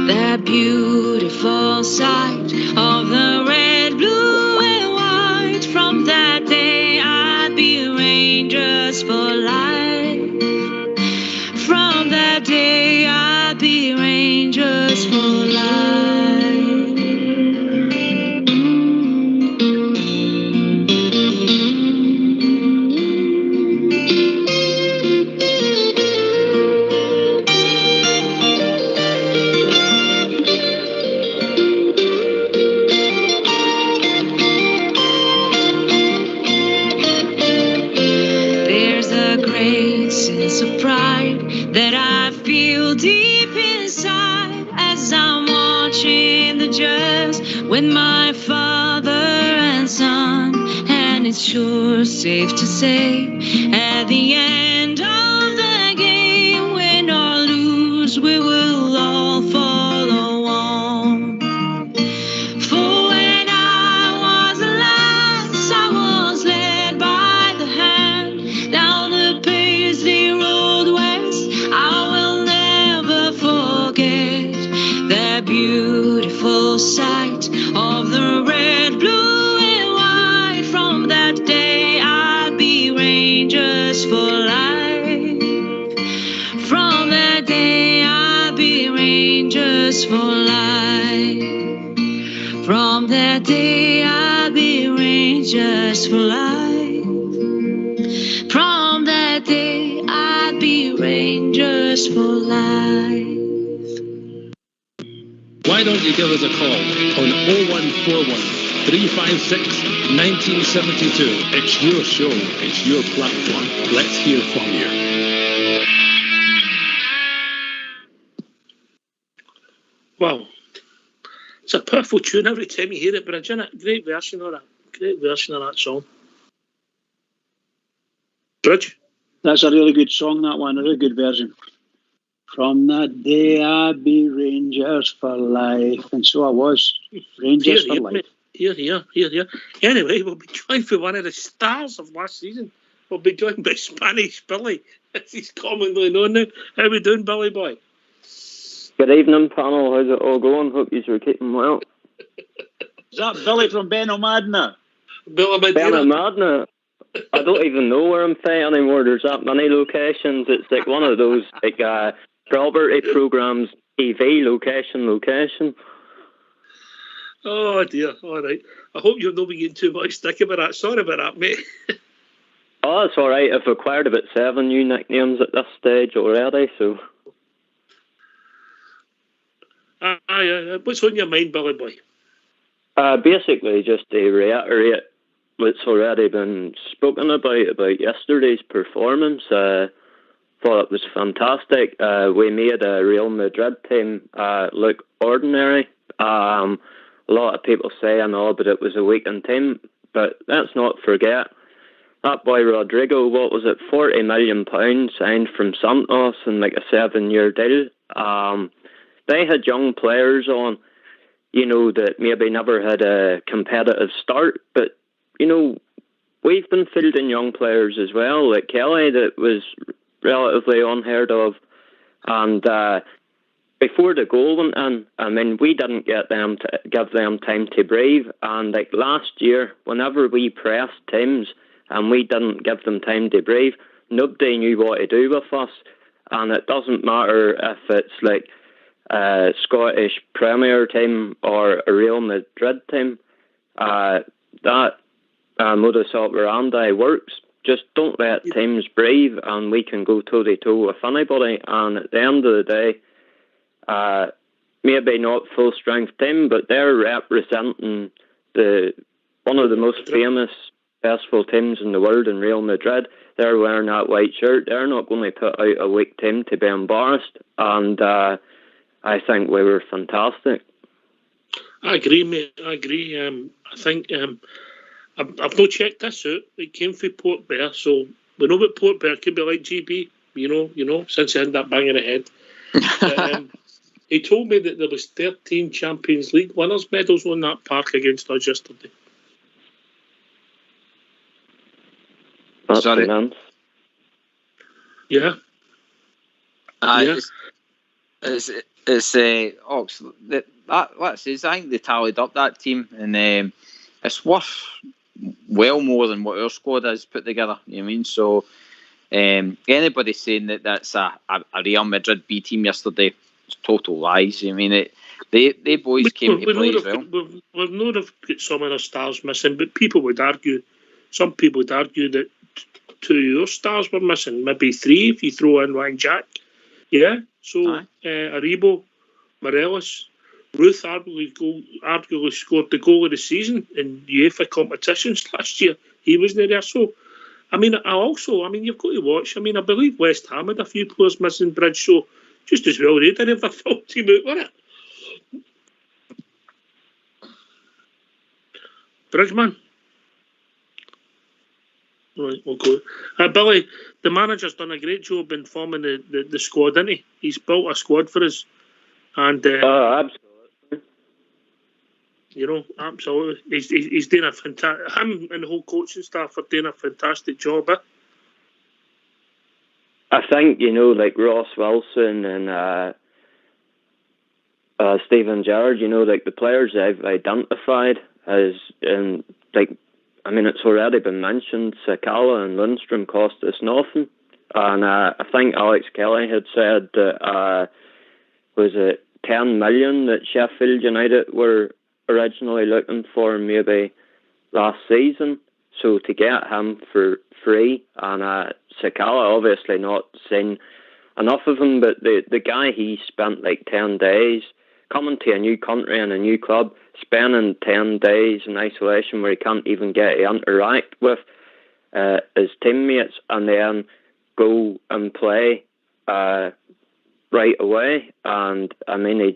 that beautiful sight of the red, blue, and white. From that day I'd be Rangers for life. From that day I'd be Rangers for life. Sense of pride that I feel deep inside as I'm watching the Jazz with my father and son. And it's sure safe to say at the end of the game, win or lose, we will all follow on. For when I was a lass, I was led by the hand down the Paisley Road West. I will never forget the beautiful sight of the red, blue, and white. From that day I'd be Rangers for life. From that day I'd be Rangers for life. From that day I'd be Rangers for life. From that day I'd be Rangers for life. Why don't you give us a call on 0141 356 1972? It's your show, it's your platform. Let's hear from you. Wow. It's a powerful tune every time you hear it, Bridge, isn't it? Great version of that. Great version of that song. Bridge? That's a really good song, that one. A really good version. From that day I'd be Rangers for life. And so I was. Rangers for life. Here. Anyway, we'll be joined by one of the stars of last season. We'll be joined by Spanish Billy, as he's commonly known now. How we doing, Billy boy? Good evening, panel. How's it all going? Hope you're keeping well. Is that Billy from Benalmadena? Benalmadena? I don't even know where I'm from anymore. There's that many locations. It's like one of those property programs, TV location. Oh dear, all right. I hope you're not getting too much stick about that. Sorry about that, mate. Oh, it's all right. I've acquired about 7 new nicknames at this stage already, so... What's on your mind, Billy boy? Basically, just to reiterate what's already been spoken about yesterday's performance. Thought it was fantastic. We made a Real Madrid team look ordinary. A lot of people say, I know, but it was a weakened team. But let's not forget, that boy Rodrigo, what was it, £40 million signed from Santos in like a 7-year deal. They had young players on, that maybe never had a competitive start, but, we've been fielding young players as well, like Kelly, that was relatively unheard of. And before the goal went in, we didn't give them time to breathe. And like last year, whenever we pressed teams and we didn't give them time to breathe, nobody knew what to do with us. And it doesn't matter if it's like a Scottish Premier team or a Real Madrid team. That modus operandi works. Just don't let teams breathe and we can go toe-to-toe with anybody. And at the end of the day, maybe not full-strength team, but they're representing one of the most famous, successful teams in the world in Real Madrid. they're wearing that white shirt. They're not going to put out a weak team to be embarrassed. And I think we were fantastic. I agree, mate. I agree. I think I've not checked this out. It came from Port Bear, so we know what Port Bear could be like. GB, you know, since he had that bang in the head. But, he told me that there was 13 Champions League winners' medals on that park against us yesterday. That's immense. Yeah. It's Ox. That says I think they tallied up that team, and it's worth well more than what our squad has put together. You know what I mean? So anybody saying that that's a Real Madrid B team yesterday, it's total lies. I mean, they boys came to play as well. We've not have got some of the stars missing, but some people would argue that 2 of your stars were missing, maybe 3 if you throw in Ryan Jack. Yeah, so Aribo, Morelos, Ruth arguably scored the goal of the season in UEFA competitions last year. He wasn't there. So, I mean, you've got to watch. I mean, I believe West Ham had a few players missing, Bridge, so just as well they didn't have their full team out, wasn't it? Bridgeman. Right, we'll go. Billy, the manager's done a great job in forming the squad, hasn't he? He's built a squad for us. And absolutely. You know, absolutely. He's doing a fantastic... Him and the whole coaching staff are doing a fantastic job, eh? I think, you know, like Ross Wilson and Steven Gerrard, you know, like the players they've identified as, I mean, it's already been mentioned, Sakala and Lundstrom cost us nothing. And I think Alex Kelly had said that, was it 10 million that Sheffield United were originally looking for maybe last season? So to get him for free, and Sakala obviously not seen enough of him, but the guy, he spent like 10 days coming to a new country and a new club, spending 10 days in isolation where he can't even get to interact with his teammates, and then go and play right away. And I mean,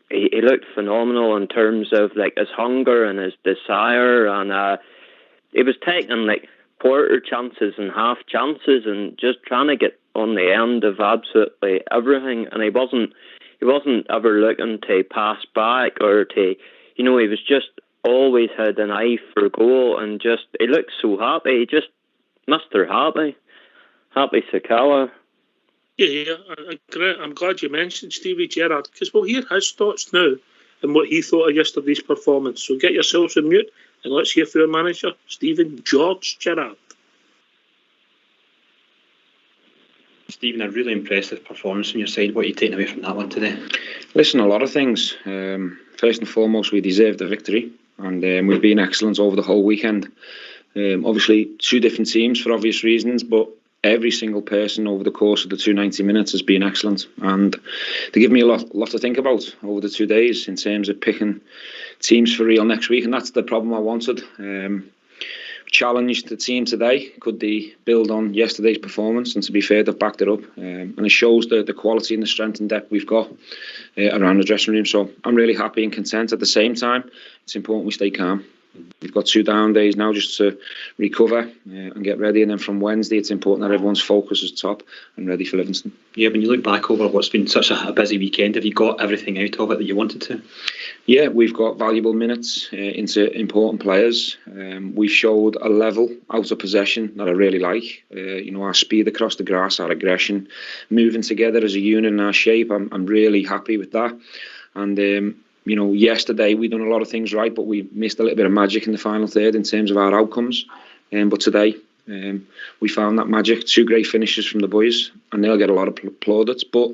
he looked phenomenal in terms of like his hunger and his desire, and he was taking like quarter chances and half chances and just trying to get on the end of absolutely everything. And he wasn't ever looking to pass back or to, you know, he was just always had an eye for goal, and just he looked so happy. He just Mr. Happy Sakala. Yeah, I'm glad you mentioned Stevie Gerrard, because we'll hear his thoughts now and what he thought of yesterday's performance. So get yourselves on mute and let's hear from our manager, Stephen George Gerrard. Stephen, a really impressive performance on your side. What are you taking away from that one today? Listen, a lot of things. First and foremost, we deserved the victory, and we've been excellent over the whole weekend. Obviously, 2 different teams for obvious reasons, but every single person over the course of the 290 minutes has been excellent, and they give me a lot to think about over the 2 days in terms of picking teams for real next week. And that's the problem I wanted. Challenged the team today. Could they build on yesterday's performance? And to be fair, they've backed it up, and it shows the quality and the strength and depth we've got around the dressing room. So I'm really happy and content. At the same time, it's important we stay calm. We've got 2 down days now just to recover and get ready, and then from Wednesday it's important that everyone's focus is top and ready for Livingston. Yeah, when you look back over what's been such a busy weekend, have you got everything out of it that you wanted to? Yeah, we've got valuable minutes into important players. We've showed a level out of possession that I really like. You know, our speed across the grass, our aggression, moving together as a unit in our shape. I'm really happy with that. And you know, yesterday we done a lot of things right, but we missed a little bit of magic in the final third in terms of our outcomes. But today we found that magic. 2 great finishes from the boys, and they'll get a lot of plaudits. But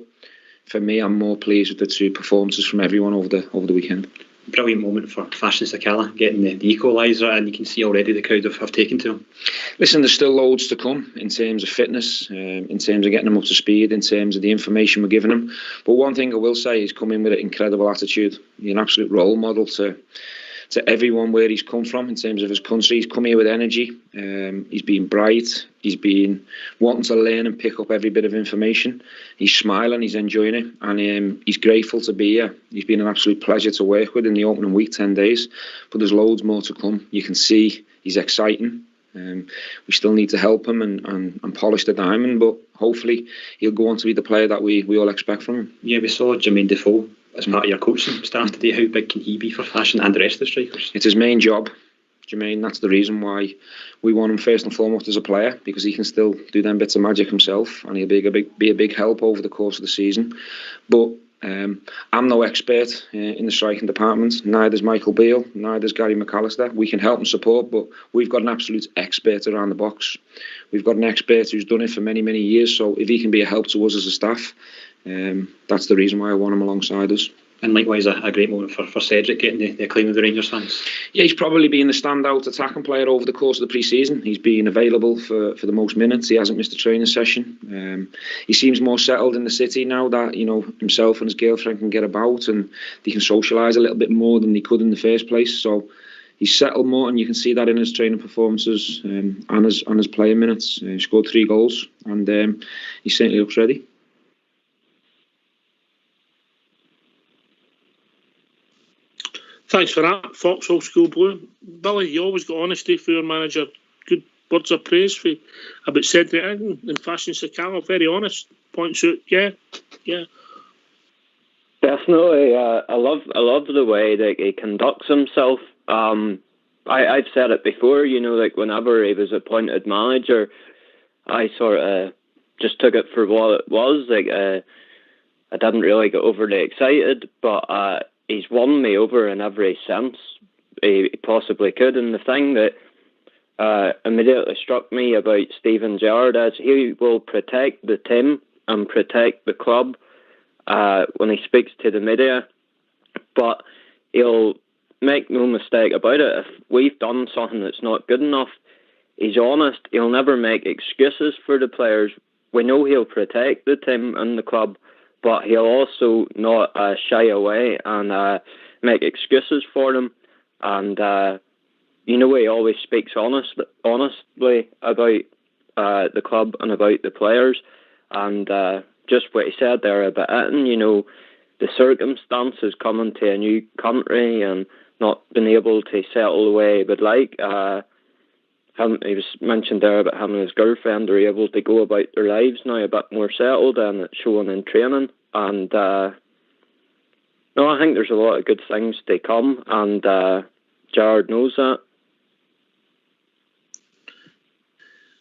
for me, I'm more pleased with the 2 performances from everyone over the weekend. Brilliant moment for Fashion Sakala getting the equaliser, and you can see already the crowd have taken to him. Listen, there's still loads to come in terms of fitness, in terms of getting them up to speed, in terms of the information we're giving them. But one thing I will say is come in with an incredible attitude. You're an absolute role model to to everyone where he's come from in terms of his country. He's come here with energy. He's been bright. He's been wanting to learn and pick up every bit of information. He's smiling. He's enjoying it, and he's grateful to be here. He's been an absolute pleasure to work with in the opening week, 10 days. But there's loads more to come. You can see he's exciting. We still need to help him and polish the diamond, but hopefully he'll go on to be the player that we all expect from him. Yeah, we saw Jermaine Defoe as part of your coaching staff today. How big can he be for Fashion and the rest of the strikers? It's his main job, Jermaine. That's the reason why we want him first and foremost as a player, because he can still do them bits of magic himself, and he'll be a big help over the course of the season. But I'm no expert in the striking department. Neither's Michael Beale, neither's Gary McAllister. We can help and support, but we've got an absolute expert around the box. We've got an expert who's done it for many, many years. So if he can be a help to us as a staff, that's the reason why I want him alongside us. And likewise, a great moment for Cedric getting the acclaim of the Rangers fans. Yeah, he's probably been the standout attacking player over the course of the pre-season. He's been available for the most minutes. He hasn't missed a training session. He seems more settled in the city now that himself and his girlfriend can get about and they can socialise a little bit more than they could in the first place. So he's settled more, and you can see that in his training performances and his playing minutes. He scored 3 goals, and he certainly looks ready. Thanks for that, Foxhall School Blue. Billy, you always got honesty for your manager. Good words of praise about Cedric and Fashion Sakala. Very honest. Points out, yeah. Definitely. I love the way that he conducts himself. I've said it before, like whenever he was appointed manager, I sort of just took it for what it was. Like I didn't really get overly excited, but he's won me over in every sense he possibly could. And the thing that immediately struck me about Steven Gerrard is he will protect the team and protect the club when he speaks to the media, but he'll make no mistake about it. If we've done something that's not good enough, he's honest. He'll never make excuses for the players. We know he'll protect the team and the club, but he'll also not shy away and make excuses for them. And he always speaks honestly about the club and about the players. And just what he said there about Eton, the circumstances coming to a new country and not being able to settle the way he would like. He was mentioned there about him and his girlfriend are able to go about their lives now a bit more settled, and it's showing in training. And I think there's a lot of good things to come, and Gerrard knows that.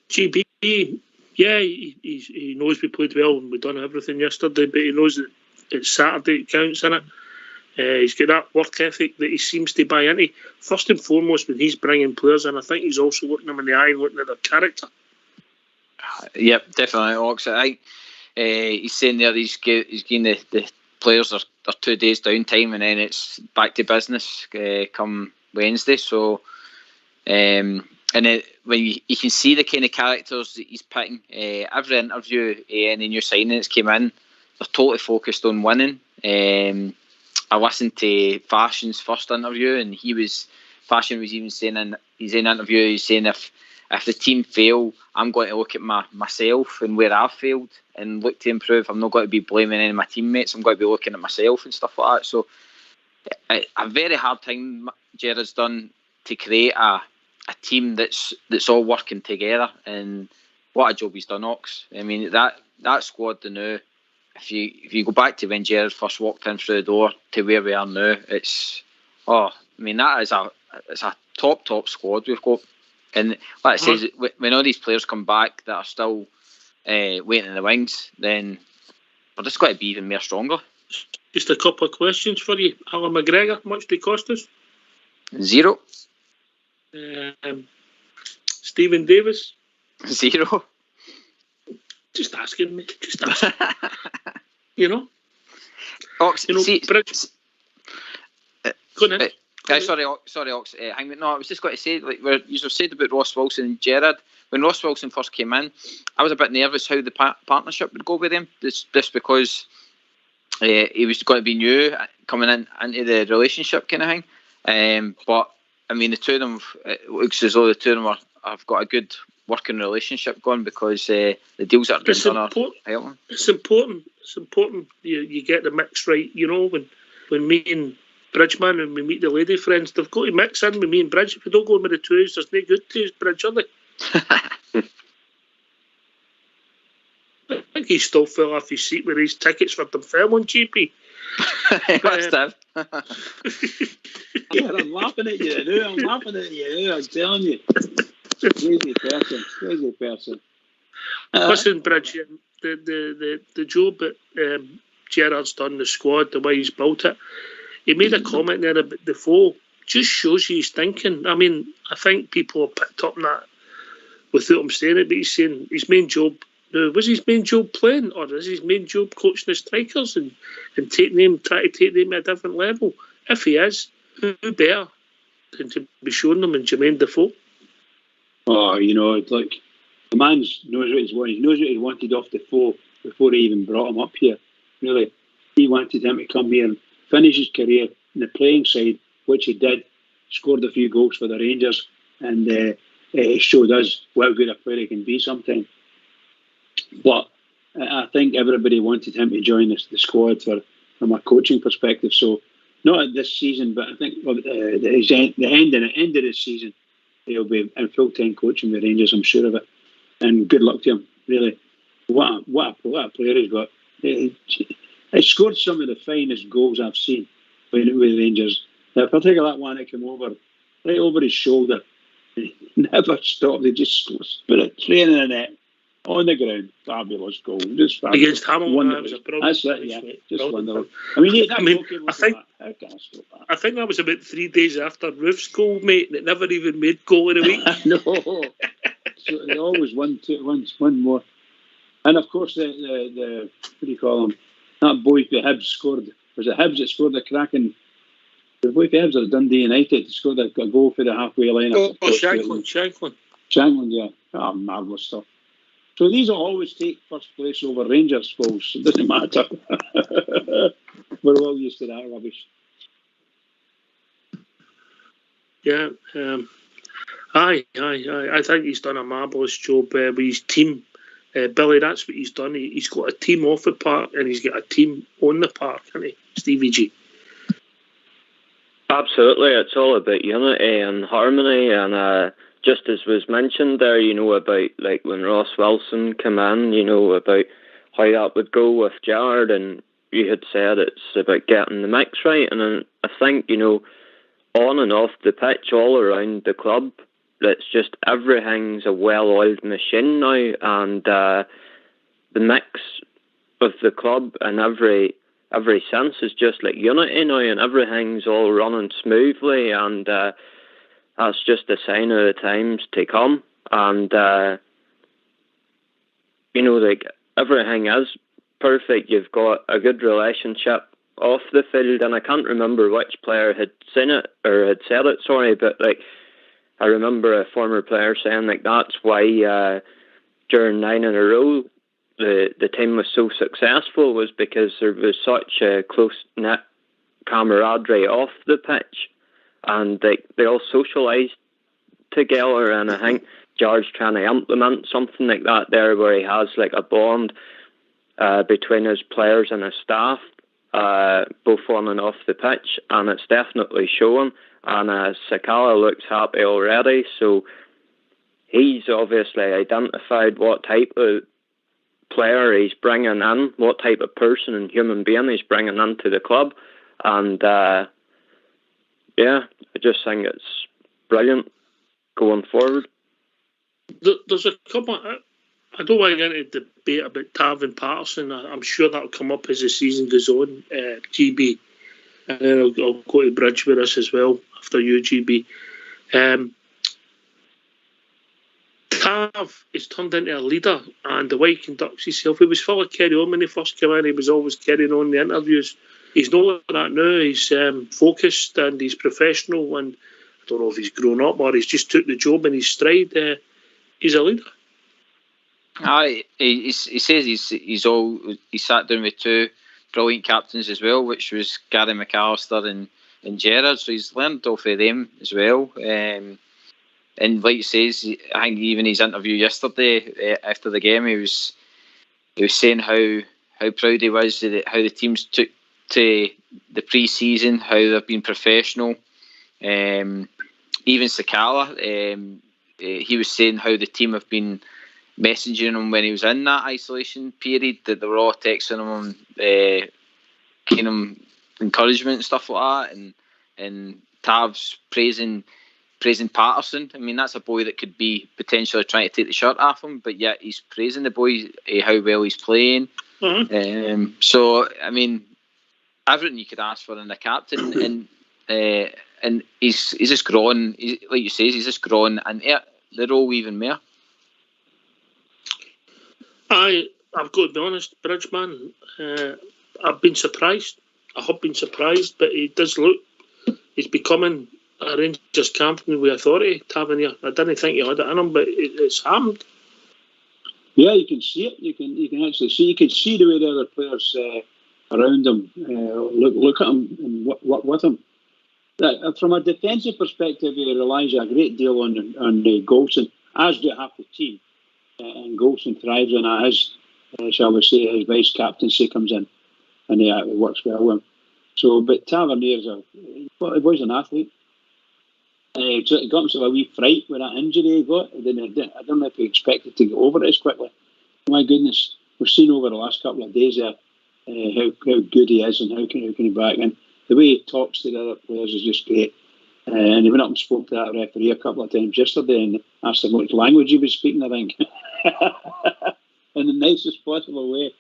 GB, yeah, he knows we played well and we done everything yesterday, but he knows that it's Saturday, it counts, innit? He's got that work ethic that he seems to buy into. First and foremost, when he's bringing players in, I think he's also looking them in the eye and looking at their character. Yep, definitely. Ox. He's saying there he's giving the players their 2 days downtime, and then it's back to business come Wednesday. So, when you can see the kind of characters that he's picking, every interview, any new signings came in, they're totally focused on winning. I listened to Fashion's first interview, and Fashion was even saying in his interview, he's saying if the team fail, I'm going to look at myself and where I've failed and look to improve. I'm not going to be blaming any of my teammates. I'm going to be looking at myself and stuff like that. So a very hard time Gerrard's done to create a team that's all working together, and what a job he's done, Ox. I mean, that squad now, if you go back to when Gerrard first walked in through the door to where we are now, it's that is a top squad we've got. And like I says, when all these players come back that are still waiting in the wings, then we're just got to be even more stronger. Just a couple of questions for you. Alan McGregor, much did it cost us? 0. Stephen Davis? 0. Just asking me. Ox, go on then. Sorry, Ox. Hang on. No, I was just going to say, like you said about Ross Wilson and Gerrard. When Ross Wilson first came in, I was a bit nervous how the partnership would go with him. Just because he was going to be new, coming into the relationship kind of thing. But I mean, the two of them, it looks as though the two of them have got a good working relationship going, because the deals that are being done are helping. It's important. It's important you get the mix right. You know, when me and Bridgeman and we meet the lady friends, they've got to mix in with me and Bridge. If we don't go in with the twos, there's no good twos, Bridge, are they? I think he still fell off his seat with his tickets for the Fairmont GP. Yeah, I'm laughing at you now. I'm telling you. Crazy person. Listen, Bridge, the job that Gerard's done, the squad, the way he's built it, he made a comment there about the foe. Just shows you he's thinking. I mean, I think people have picked up on that without him saying it, but he's saying his main job. Was his main job playing, or is his main job coaching the strikers and trying to take them at a different level? If he is, who better than to be showing them in Jermaine Defoe? Oh, you know, it's like the man knows what he's wanted. He knows what he wanted off Defoe before he even brought him up here. Really, he wanted him to come here and finish his career in the playing side, which he did. Scored a few goals for the Rangers, and it showed us what good a player he can be sometimes. But I think everybody wanted him to join the squad from a coaching perspective. So not at this season, but I think the end of this season, he'll be in full-time coaching the Rangers. I'm sure of it. And good luck to him. Really, what a player he's got. He scored some of the finest goals I've seen with the Rangers. Now, particularly that one that came right over his shoulder. He never stopped. He just put it straight in the net. On the ground, fabulous goal. Just fabulous. Against Hamilton, that was a problem. That's it, yeah. Just wonderful. I think that was about 3 days after Roof's goal, mate, and it never even made goal in a week. No. So they always won more. And of course, the what do you call him? That boy for Hibs scored. Was it Hibs that scored the cracking? The boy for Hibs or Dundee United scored a goal for the halfway line. Shanklin, yeah. Oh, marvellous stuff. So these will always take first place over Rangers, folks. It doesn't matter. We're all used to that rubbish. Yeah. Aye. I think he's done a marvellous job with his team. Billy, that's what he's done. He's got a team off the park and he's got a team on the park, hasn't he, Stevie G? Absolutely. It's all about unity and harmony, and just as was mentioned there, you know, about like when Ross Wilson came in, you know, about how that would go with Gerrard, and you had said it's about getting the mix right. And then I think, you know, on and off the pitch, all around the club, it's just everything's a well-oiled machine now, and the mix of the club and every sense is just like unity now, and everything's all running smoothly, and that's just a sign of the times to come. And you know, like, everything is perfect. You've got a good relationship off the field, and I can't remember which player had seen it or had said it, sorry, but like, I remember a former player saying like that's why during 9 in a row the team was so successful, was because there was such a close-knit camaraderie off the pitch, and they all socialised together. And I think George trying to implement something like that there, where he has like a bond between his players and his staff, both on and off the pitch, and it's definitely showing. And Sakala looks happy already, so he's obviously identified what type of player he's bringing in, what type of person and human being he's bringing into the club. And yeah, I just think it's brilliant going forward. There's a couple. I don't want to get into debate about Tav and Patterson. I'm sure that'll come up as the season goes on, GB. And then I'll go to Bridge with us as well after you, GB. Tav is turned into a leader, and the way he conducts himself, he was full of carry on when he first came in. He was always carrying on the interviews. He's not like that now. He's focused and he's professional, and I don't know if he's grown up or he's just took the job in his stride. He's a leader. He says he sat down with two brilliant captains as well, which was Gary McAllister and Gerrard, so he's learned off of them as well. And like you says, I think even his interview yesterday after the game, he was saying how proud he was of how the teams took to the pre-season, how they've been professional. Even Sakala, he was saying how the team have been messaging him when he was in that isolation period, that they were all texting him, giving him encouragement and stuff like that, and Tav's praising Patterson. I mean, that's a boy that could be potentially trying to take the shirt off him, but yet he's praising the boy, how well he's playing. Mm-hmm. So, I mean, everything you could ask for in a captain, and he's just grown. Like you say, he's just grown into the role even more. I've got to be honest, Bridgeman. I've been surprised. I have been surprised, but he does look. He's becoming a Rangers captain with authority. Tavernier. I didn't think he had it in him, but it's happened. Yeah, you can see it. You can actually see. You can see the way the other players around him look at him and work with him. From a defensive perspective, he relies a great deal on Golson, as do half the team. And Golson thrives on that. His, shall we say, his vice captaincy comes in, and it works well with him. So, but Tavernier's he was an athlete. He got himself a wee fright with that injury he got. I don't know if he expected to get over it as quickly. My goodness, we've seen over the last couple of days how good he is and how can he back in. The way he talks to the other players is just great. And he went up and spoke to that referee a couple of times yesterday and asked him what language he was speaking, I think. In the nicest possible way.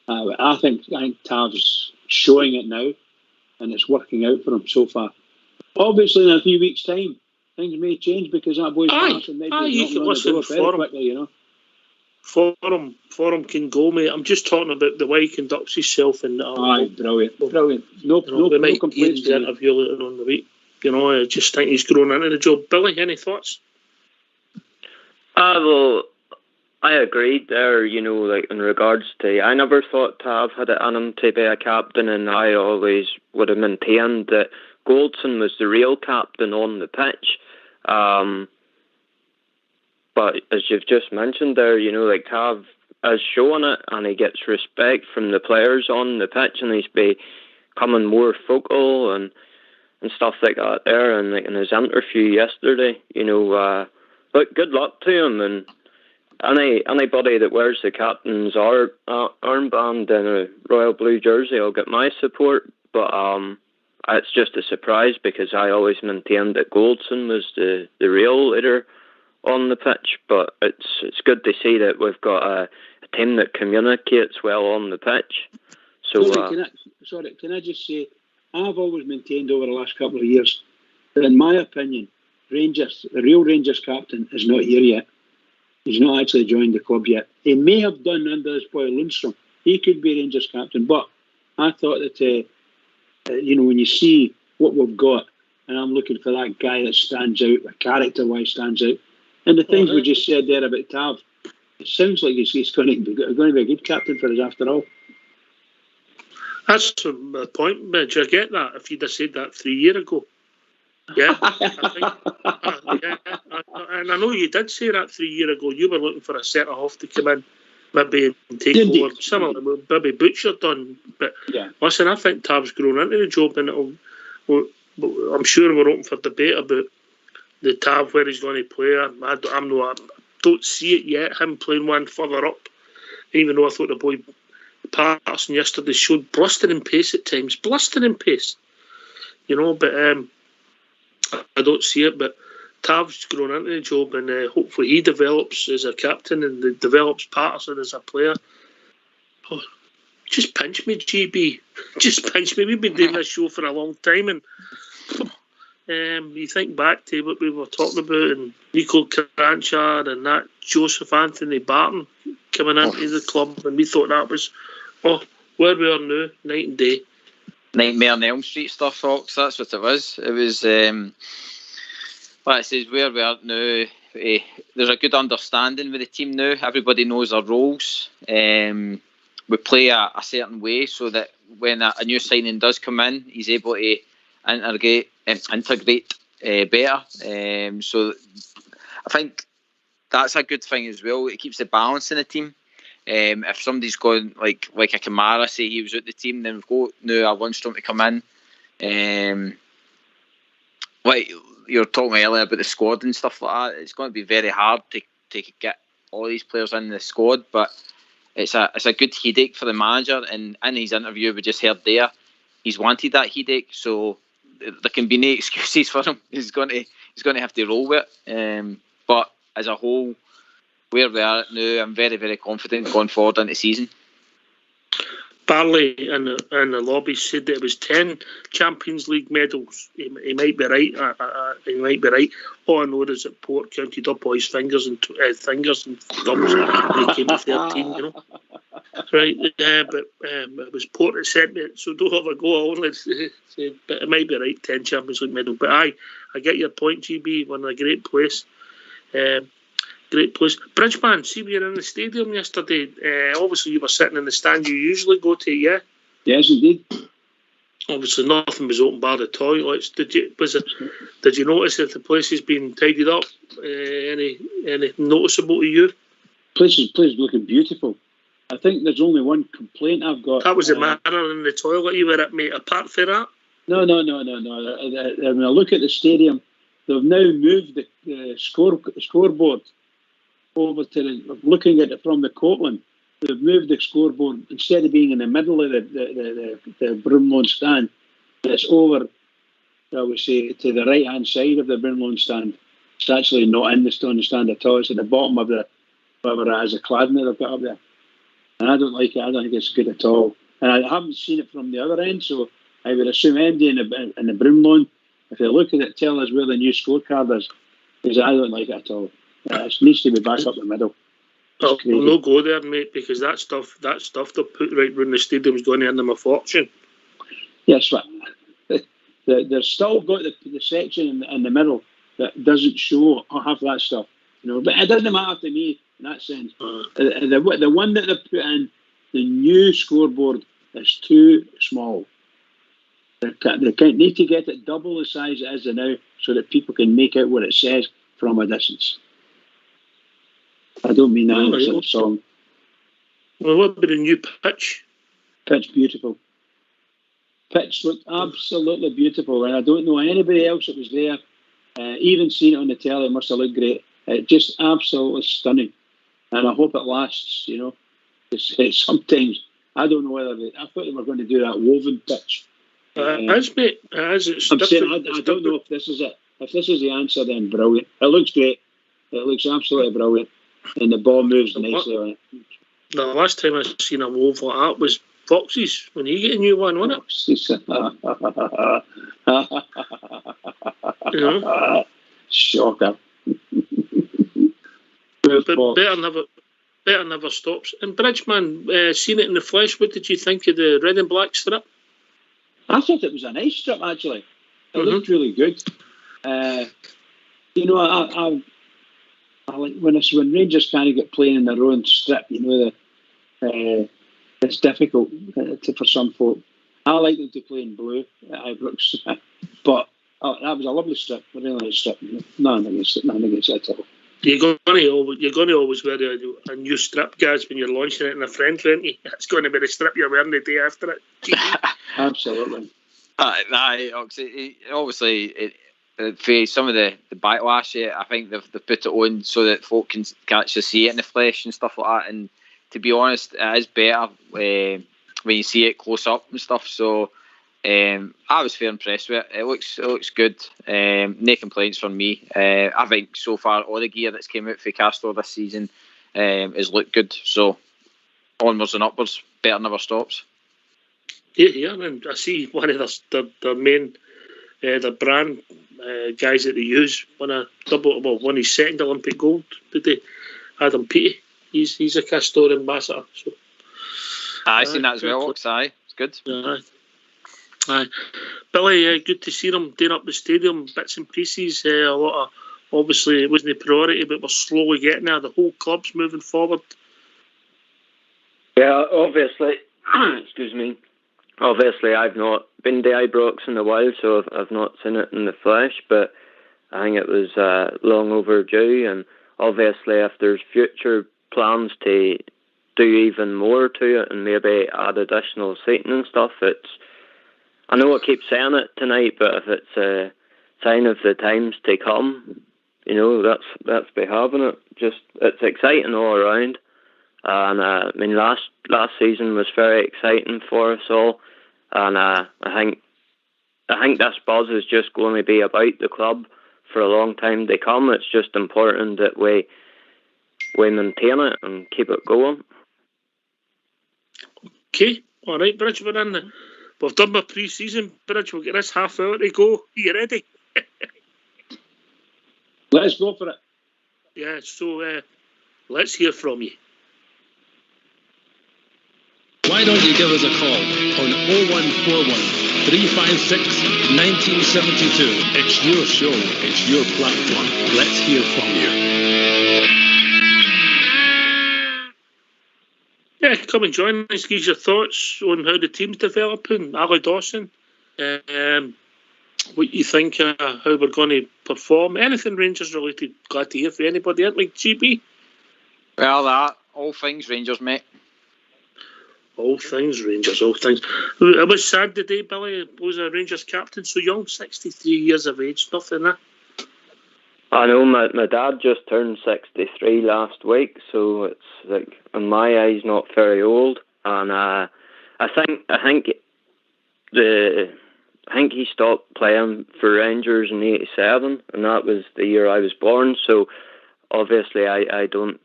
I think Tav's showing it now, and it's working out for him so far. Obviously, in a few weeks' time, things may change because that boy's passing. You can listen for him. Quickly, you know. Forum can go, mate. I'm just talking about the way he conducts himself and brilliant. No complaints. The interview later on the week. You know, I just think he's grown into the job. Billy, any thoughts? Well, I agreed there. You know, like in regards to, I never thought Tav had it in him to be a captain, and I always would have maintained that Goldson was the real captain on the pitch. But as you've just mentioned there, you know, like Tav is showing it, and he gets respect from the players on the pitch, and he's becoming more vocal and stuff like that there. And like in his interview yesterday, you know, look, good luck to him, and anybody that wears the captain's armband in a royal blue jersey will get my support. But it's just a surprise because I always maintained that Goldson was the real leader on the pitch. But it's good to see that we've got a team that communicates well on the pitch. So can I just say, I've always maintained over the last couple of years that in my opinion, Rangers, the real Rangers captain, is not here yet. He's not actually joined the club yet. He may have done under this boy Lundstrom. He could be Rangers captain, but I thought that you know, when you see what we've got, and I'm looking for that guy that stands out, character-wise stands out, and the things we just said there about Tav, it sounds like he's going to be a good captain for us after all. That's the point, Midge. I get that. If you'd have said that 3 years ago. Yeah, and I know you did say that 3 years ago. You were looking for a centre half to come in, maybe and take over, similar to maybe Butcher done. But listen, I think Tav's grown into the job, and I'm sure we're open for debate about the Tav where he's going to play. I don't see it yet. Him playing one further up, even though I thought the boy Patterson yesterday showed blistering pace at times, you know. But I don't see it, but Tav's grown into the job, and hopefully he develops as a captain and develops Patterson as a player. Oh, just pinch me, GB. Just pinch me. We've been doing this show for a long time, and you think back to what we were talking about, and Nico Cranchard and that Joseph Anthony Barton coming into the club, and we thought that was, where we are now, night and day. Nightmare on Elm Street stuff, Fox. That's what it was. It was, like it says, where we are now. There's a good understanding with the team now. Everybody knows their roles. we play a certain way so that when a new signing does come in, he's able to integrate better. So I think that's a good thing as well. It keeps the balance in the team. If somebody's going like a Kamara, say he was out the team, then we've got now a Lundstrom to come in. Like you were talking earlier about the squad and stuff like that, it's going to be very hard to get all these players in the squad, but it's a good headache for the manager. And in his interview we just heard there, he's wanted that headache, so there can be no excuses for him. He's going to have to roll with it. But as a whole, where we are now, I'm very, very confident going forward into the season. Barley in the lobby said that it was 10 Champions League medals. He might be right. He might be right. All I know is that Port counted up all his fingers and thumbs when he came to 13. You know, right? But it was Port that sent me it, so don't have a go. I only said, but it might be right. 10 Champions League medals. But I get your point, GB. We're in a great place. Great place. Bridgeman, see, we were in the stadium yesterday. Obviously, you were sitting in the stand you usually go to, yeah? Yes, indeed. Obviously, nothing was open bar the toilets. Did you notice that the place has been tidied up? Any noticeable to you? Place is looking beautiful. I think there's only one complaint I've got. That was the manner in the toilet you were at, mate. Apart from that? No. When I look at the stadium, they've now moved the scoreboard over to looking at it from the Copeland. They've moved the scoreboard, instead of being in the middle of the Broomloan stand, it's over, I would say, to the right hand side of the Broomloan stand. It's actually not in the stand at all. It's at the bottom of the whatever it is, the cladding that they've got up there. And I don't like it. I don't think it's good at all. And I haven't seen it from the other end, so I would assume MD in the Broomloan, if they look at it, tell us where the new scorecard is, because I don't like it at all. It needs to be back up the middle. We'll not go there, mate, because that stuff they put right around the stadium is going to earn them a fortune. Yes, but they've still got the section in the middle that doesn't show half that stuff. You know, but it doesn't matter to me in that sense. The one that they put in, the new scoreboard, is too small. They need to get it double the size it is now, so that people can make out what it says from a distance. I don't mean that in a song. Well, what about the new pitch? Pitch beautiful. Pitch looked absolutely beautiful, and I don't know anybody else that was there. Even seeing it on the telly, it must have looked great. Just absolutely stunning, and I hope it lasts. You know, it's sometimes I don't know whether I thought they were going to do that woven pitch. Mate, I'm saying I don't know if this is it. If this is the answer, then brilliant. It looks great. It looks absolutely brilliant. And the ball moves nicely on it. The last time I seen a wove like that was Foxes, when he get a new one, wasn't it? You know? Shocker. But better never stops. And Bridgeman, seen it in the flesh, what did you think of the red and black strip? I thought it was a nice strip, actually. It looked really good. You know, I like when Rangers kind of get playing in their own strip. You know, it's difficult for some folk. I like them to play in blue at Ibrox, but that was a lovely strip, a really nice strip. Nothing against it at all. You're going to always wear a new strip, guys, when you're launching it in a friend, aren't you? It's going to be the strip you're wearing the day after it. Absolutely. Obviously, for some of the backlash, I think they've put it on so that folk can actually see it in the flesh and stuff like that. And to be honest, it is better when you see it close up and stuff. So I was fair impressed with it. It looks good. No complaints from me. I think so far all the gear that's came out for Castor this season has looked good. So onwards and upwards, better never stops. Yeah, and I see one of their main, their brand guys that they use won his second Olympic gold today. Adam Peaty, he's a Castor ambassador. So I've seen that as well. It's good. Aye. Billy, good to see them doing up the stadium, bits and pieces. A lot of, obviously it wasn't a priority, but we're slowly getting there. The whole club's moving forward. Yeah, obviously, excuse me. Obviously, I've not been to Ibrox in a while, so I've not seen it in the flesh, but I think it was long overdue, and obviously if there's future plans to do even more to it and maybe add additional seating and stuff, I know I keep saying it tonight, but if it's a sign of the times to come, that's be having it. Just, it's exciting all around. And I mean, last season was very exciting for us all, and I think this buzz is just going to be about the club for a long time to come. It's just important that we maintain it and keep it going. Okay, all right, Bridge, we've done my pre-season, Bridge. We'll get this half hour to go. Are you ready? Let's go for it. Yeah, so let's hear from you. Why don't you give us a call on 0141 356 1972. It's your show, it's your platform. Let's hear from you. Yeah, come and join us, give your thoughts on how the team's developing. Ali Dawson, what you think, how we're going to perform. Anything Rangers related, glad to hear from anybody. Like GB? Well, all things Rangers, mate. All things Rangers, all things. It was sad today, Billy. Was a Rangers captain so young, 63 years of age, nothing that. I know my dad just turned 63 last week, so it's like in my eyes not very old. And I think he stopped playing for Rangers in '87, and that was the year I was born. So obviously I don't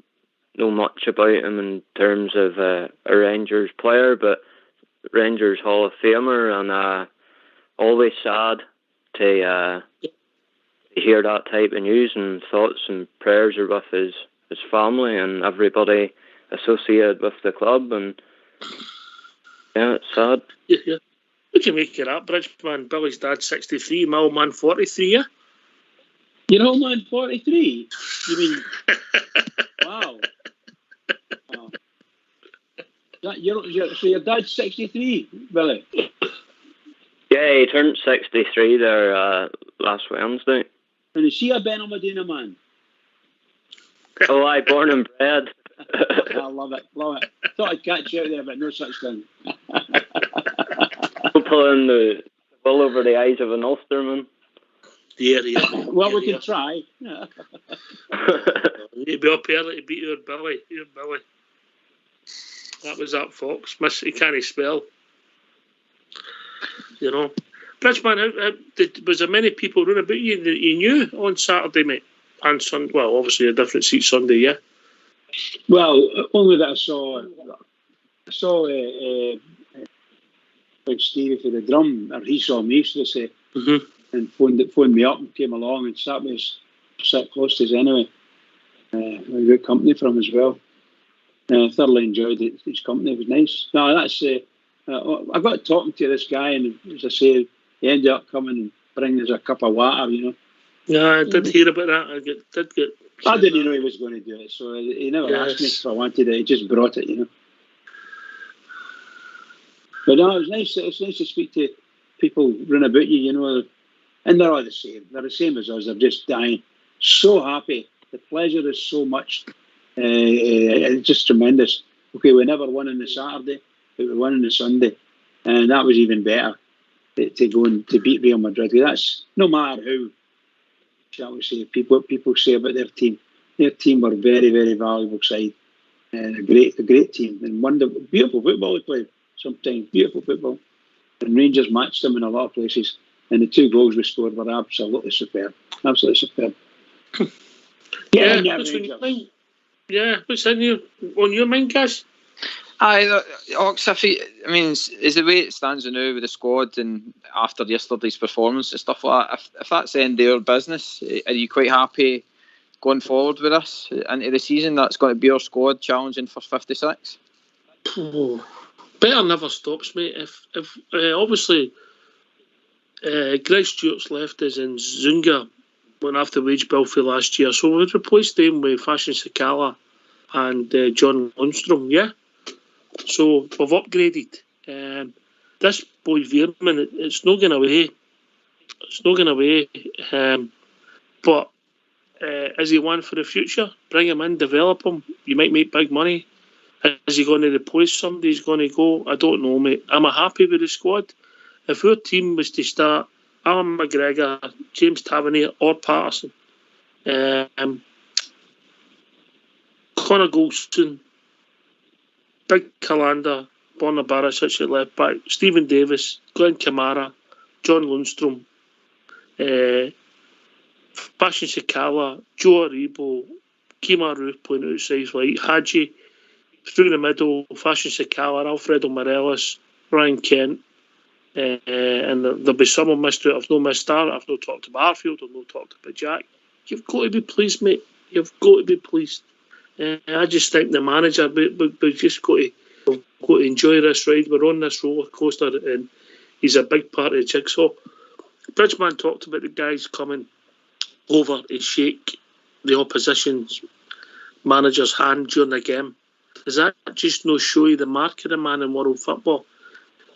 know much about him in terms of a Rangers player, but Rangers Hall of Famer, and always sad to hear that type of news, and thoughts and prayers are with his family and everybody associated with the club, and yeah, it's sad. Yeah. We can make it up, Bridgeman. Billy's dad 63, my old man 43, yeah? Your old man 43? You mean... Wow. So your dad's 63, Billy? Yeah, he turned 63 there last Wednesday. And is he a Ben Almadina man? Oh, I born and bred. I love it. Thought I'd catch you out there, but no such thing. Pulling the wool over the eyes of an Ulsterman. Yeah. Well, we can try. You'd be up early to beat your Billy. That was that Fox. He can't spell. Bridgeman, was there many people running about you that you knew on Saturday, mate? And Sunday? Well, obviously a different seat Sunday, yeah? Well, only that I saw Big Stevie for the drum, or he saw me, should I say, and phoned me up and came along and sat close to us anyway. A good company from him as well. I thoroughly enjoyed his company. It was nice. No, that's... I got talking to this guy, and as I say, he ended up coming and bringing us a cup of water, Yeah, I did hear about that. I didn't know he was going to do it, so he never asked me if I wanted it. He just brought it, But no, it was nice. It's nice to speak to people running about you, and they're all the same. They're the same as us. They're just dying. So happy. The pleasure is so much. It's just tremendous. Okay, we never won on the Saturday, but we won on the Sunday, and that was even better to go and to beat Real Madrid. That's no matter how, shall we say, what people say about their team. Their team were a very, very valuable side, and a great team, and wonderful, beautiful football they played. Sometimes beautiful football, and Rangers matched them in a lot of places. And the 2 goals we scored were absolutely superb. Absolutely superb. What's on your mind, Cass? Ox, is the way it stands now with the squad and after yesterday's performance and stuff like that, if that's the end of your business, are you quite happy going forward with us into the season? That's going to be our squad challenging for 56? Better never stops, mate. If obviously Greg Stewart's left us and Zunga went after wage bill for last year, so we've replaced them with Fashion Sakala and John Lundstrom, yeah? So we've upgraded. This boy Veerman, it's not going away. It's not going away. But is he one for the future? Bring him in, develop him. You might make big money. Is he going to replace somebody? He's going to go? I don't know, mate. Am I happy with the squad? If our team was to start Alan McGregor, James Tavernier or Patterson, Connor Goldson, Big Callender, Borna Barisic at left back, Stephen Davis, Glenn Kamara, John Lundstrom, Bashan Sakala, Joe Aribo, Kemar Roof playing outside right, Hadji through the middle, Fashion Sakala, Alfredo Morelos, Ryan Kent, and there'll be someone missed out. I've no missed Star. I've not talked about Arfield. I've not talked about Jack. You've got to be pleased, mate. You've got to be pleased. I just think the manager, we've just got to enjoy this ride. We're on this roller coaster, and he's a big part of the jigsaw. Bridgman talked about the guys coming over to shake the opposition's manager's hand during the game. Does that just not show you the mark of the man in world football?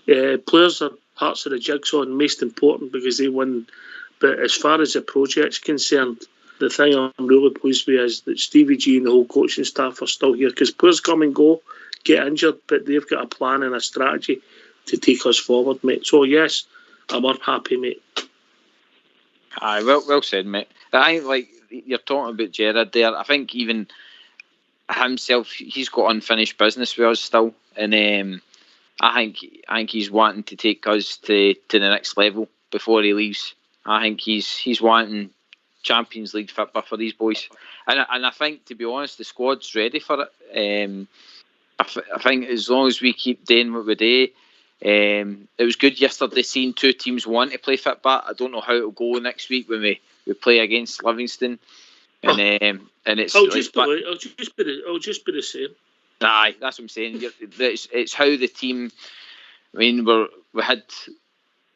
Players are parts of the jigsaw and most important because they win. But as far as the project's concerned, the thing I'm really pleased with is that Stevie G and the whole coaching staff are still here, because players come and go, get injured, but they've got a plan and a strategy to take us forward, mate. So yes, I'm happy, mate. Aye, well said, mate. I think, like you're talking about Gerrard there, I think even himself, he's got unfinished business with us still, and I think he's wanting to take us to the next level before he leaves. I think he's wanting Champions League football for these boys, and I think, to be honest, the squad's ready for it. I think as long as we keep doing what we do, it was good yesterday seeing two teams want to play football. I don't know how it'll go next week when we play against Livingston, and it's I'll just be the same. Aye, that's what I'm saying. It's how the team. I mean, we had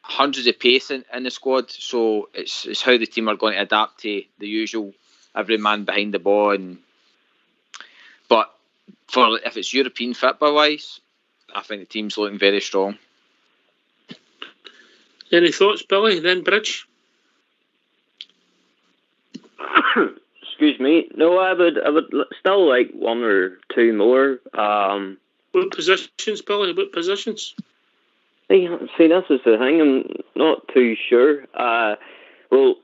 hundreds of pace in the squad, so it's how the team are going to adapt to the usual every man behind the ball. But if it's European football wise, I think the team's looking very strong. Any thoughts, Billy? Then Bridge. Excuse me. No, I would still like one or two more. What positions, Billy? What positions? See, this is the thing. I'm not too sure. Well,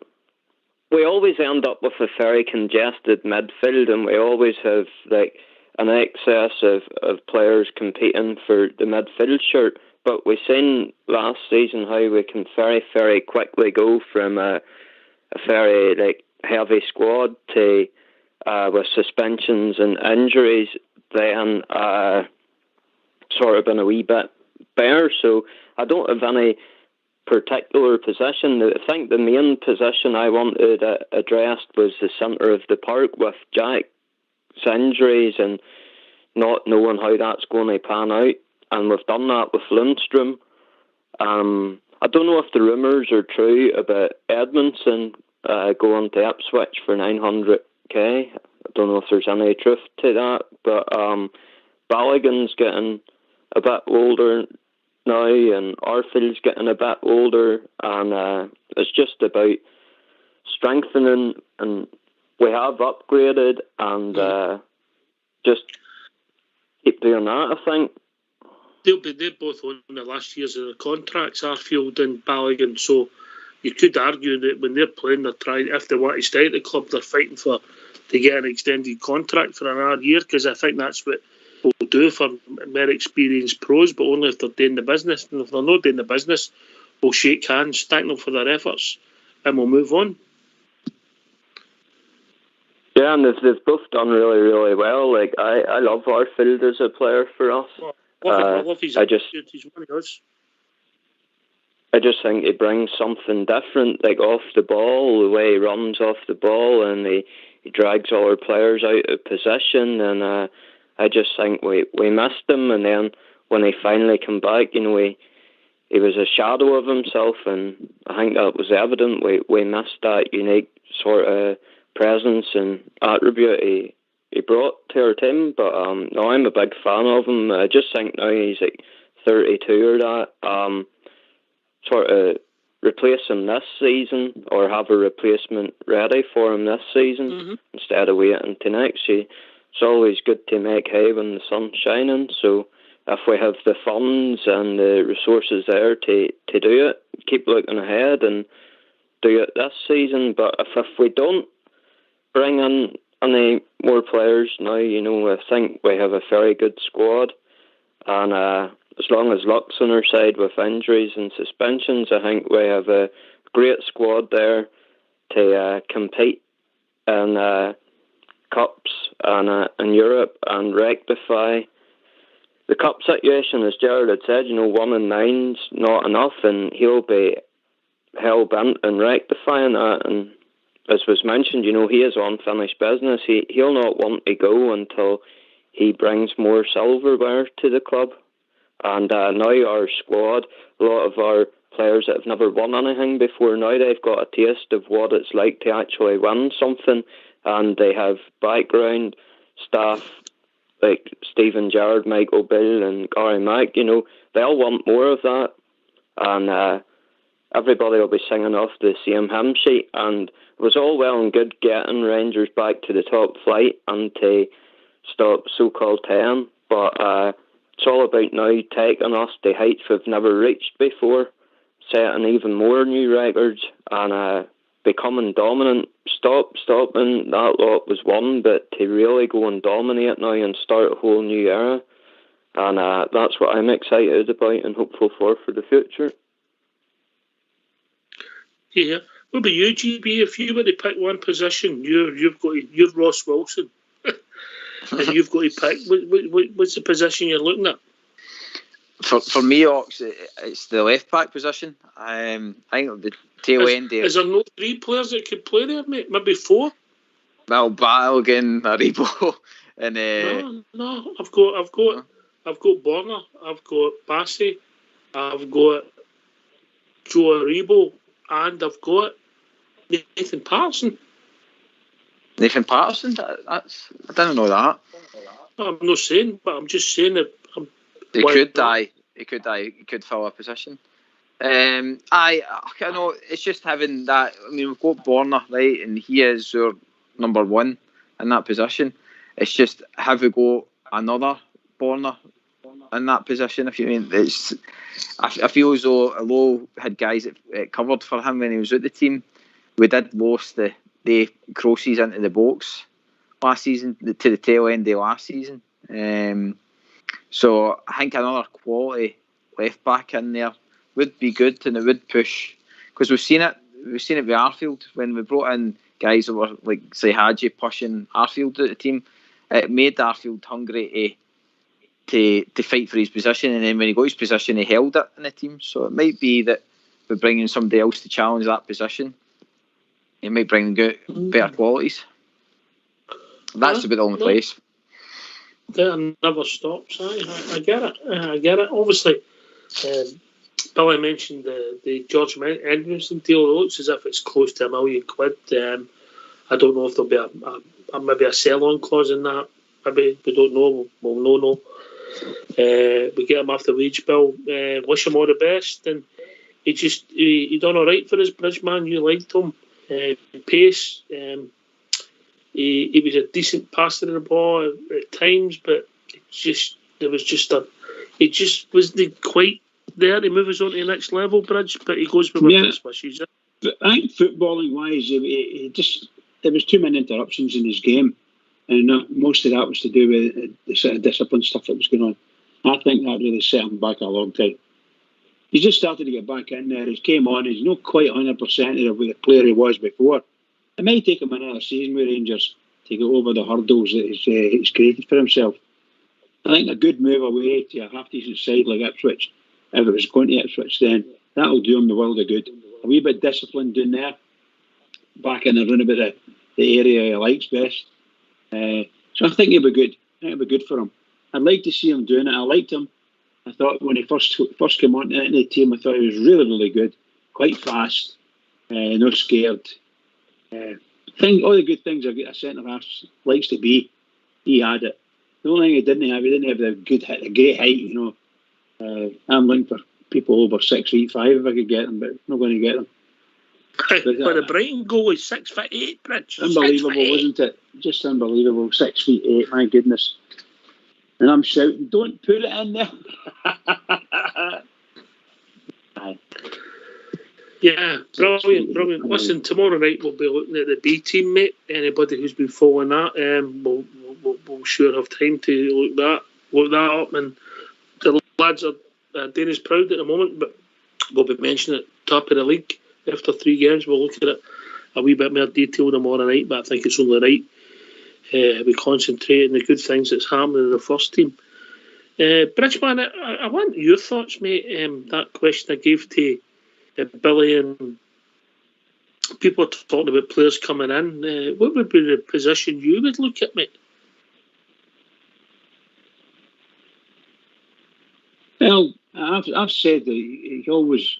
we always end up with a very congested midfield, and we always have like an excess of players competing for the midfield shirt. But we've seen last season how we can very, very quickly go from a very heavy squad to with suspensions and injuries, then sort of been a wee bit bare. So I don't have any particular position. I think the main position I wanted addressed was the centre of the park, with Jack's injuries and not knowing how that's going to pan out. And we've done that with Lundstrom. I don't know if the rumours are true about Edmondson going to Ipswich for 900k. I don't know if there's any truth to that, but Balogun's getting a bit older now, and Arfield's getting a bit older, and it's just about strengthening, and we have upgraded, and just keep doing that, I think. They're both on the last years of the contracts, Arfield and Balogun, so you could argue that when they're playing, they're trying, if they want to stay at the club, they're fighting to get an extended contract for another year, because I think that's what we'll do for more experienced pros, but only if they're doing the business. And if they're not doing the business, we'll shake hands, thank them for their efforts, and we'll move on. Yeah, and they've both done really, really well. Like I love Arfield as a player for us. I love he's one of us. I just think he brings something different, like off the ball, the way he runs off the ball, and he drags all our players out of position, and I just think we missed him, and then when he finally came back, he was a shadow of himself, and I think that was evident. We missed that unique sort of presence and attribute he he brought to our team. But no, I'm a big fan of him. I just think now he's like 32 or that. Sort of replace him this season, or have a replacement ready for him this season instead of waiting to next year. It's always good to make hay when the sun's shining. So if we have the funds and the resources there to do it, keep looking ahead and do it this season. But if we don't bring in any more players now, I think we have a very good squad, and as long as luck's on our side with injuries and suspensions, I think we have a great squad there to compete in cups and in Europe and rectify the cup situation. As Gerard had said, 1 in 9's not enough, and he'll be hell bent in rectifying that. And as was mentioned, he is unfinished business. He'll not want to go until he brings more silverware to the club. And now our squad, a lot of our players that have never won anything before, now they've got a taste of what it's like to actually win something, and they have background staff like Stephen Gerrard, Michael Bill and Gary Mack. They'll want more of that, and everybody will be singing off the same hymn sheet. And it was all well and good getting Rangers back to the top flight and to stop so-called 10, but it's all about now taking us to heights we've never reached before, setting even more new records, and becoming dominant. Stopping that lot was one, but to really go and dominate now and start a whole new era. And that's what I'm excited about and hopeful for the future. Yeah. What about you, GB? If you were to pick one position, you're Ross Wilson. And you've got to pick. What's the position you're looking at? For me, Ox, it's the left back position. I think the tail end. Is there no 3 players that could play there, mate? Maybe 4. Well, Balogun, Aribo, and no. I've got Borna. I've got Bassey. I've got Joe Aribo, and I've got Nathan Patterson. Nathan Patterson? That's I didn't know that. I'm not saying, but I'm just saying that he could die. He could fill a position. I know it's just having that. I mean, we've got Borna, right, and he is our number 1 in that position. It's just have we got another Borna in that position? If you mean, I feel as though had guys that covered for him when he was at the team. We did lose the crosses into the box last season, to the tail end of last season. So I think another quality left back in there would be good, and it would push, because we've seen it with Arfield when we brought in guys that were like, say, Hadji pushing Arfield at the team. It made Arfield hungry to fight for his position, and then when he got his position, he held it in the team. So it might be that we're bringing somebody else to challenge that position. It might bring good, better qualities. That's about the only place. That never stops. I get it. Obviously, Billy mentioned the George Edmondson deal. It looks as if it's close to £1 million. I don't know if there'll be maybe a sell-on clause in that. Maybe we don't know. We'll know. We get him off the wage bill. Wish him all the best. And he done all right for his bridge, man. You liked him. Pace. He was a decent passer of the ball at times, but it just wasn't quite there to move us on to the next level, Bridge. But he goes with his wishes. I think footballing wise, there was too many interruptions in his game, and most of that was to do with the sort of discipline stuff that was going on. I think that really set him back a long time. He just started to get back in there. He came on. He's not quite 100% of the player he was before. It might take him another season with Rangers to get over the hurdles that he's created for himself. I think a good move away to a half-decent side like Ipswich, if it was going to Ipswich, then that'll do him the world of good. A wee bit disciplined down there, back in around about the area he likes best. So I think he'll be good. I think it'll be good for him. I'd like to see him doing it. I liked him. I thought when he first came on into the team, I thought he was really, really good. Quite fast, not scared. All the good things a centre-half likes to be. he had it. The only thing he didn't have the great height, I'm looking for people over 6'5" if I could get them, but I'm not going to get them. But the Brighton goal is 6'8", Bridge. Unbelievable, wasn't it? Just unbelievable. 6'8", my goodness. And I'm shouting, don't put it in there. Yeah, brilliant. Listen, tomorrow night we'll be looking at the B team, mate. Anybody who's been following that, we'll sure have time to look that up. And the lads are Danish proud at the moment, but we'll be mentioning it top of the league after 3 games. We'll look at it a wee bit more detail tomorrow night, but I think it's only right we concentrate on the good things that's happening in the first team. Bridgeman, I want your thoughts, mate. That question I gave to Billy, and people are talking about players coming in. What would be the position you would look at, mate? Well, I've said that he always.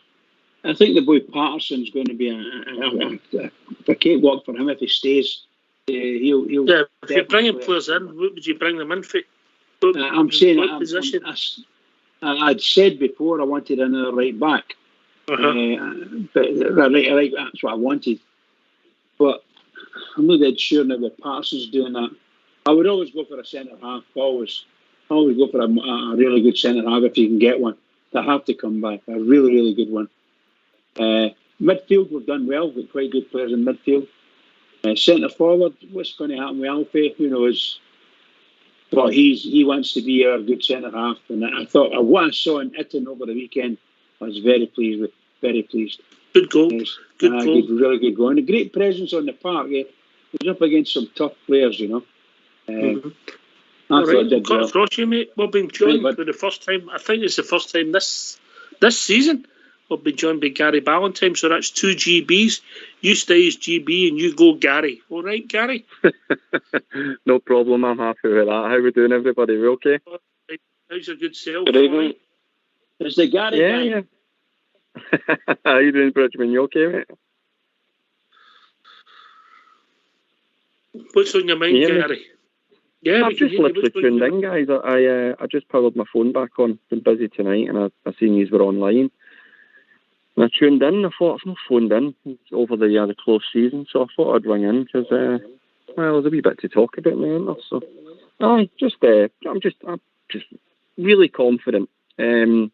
I think the boy Patterson's going to be a cakewalk for him if he stays. He'll if you're bringing players in, what would you bring them in for? I'm saying I'd said before I wanted another right back. But right, that's what I wanted. But I'm not dead sure now that Patterson's doing that. I would always go for a centre half. Always go for a really good centre half if you can get one. They have to come back. A really, really good one. Midfield, we've done well. We've got quite good players in midfield. Centre forward, what's going to happen with Alfie? Who knows? But he wants to be our good centre half. And I thought what I saw in Itten over the weekend, I was very pleased with. Very pleased. Good goal. Good really good goal. And a great presence on the park. He was up against some tough players, All right, we'll cut across you, mate. We've been joined for the first time. I think it's the first time this season. We'll be joined by Gary Ballantyne, so that's 2 GBs. You stay as GB and you go Gary. All right, Gary? No problem. I'm happy with that. How we doing, everybody? We okay? How's your good self? Good evening. Is the Gary guy? Yeah. How you doing, Bridgman? You okay, mate? What's on your mind, Gary? Yeah, I've just literally tuned in, guys. I just powered my phone back on. Been busy tonight, and I seen you were online. And I tuned in. I thought I've not phoned in over the close season, so I thought I'd ring in because there's a wee bit to talk about now, isn't there? So, I'm just really confident. Not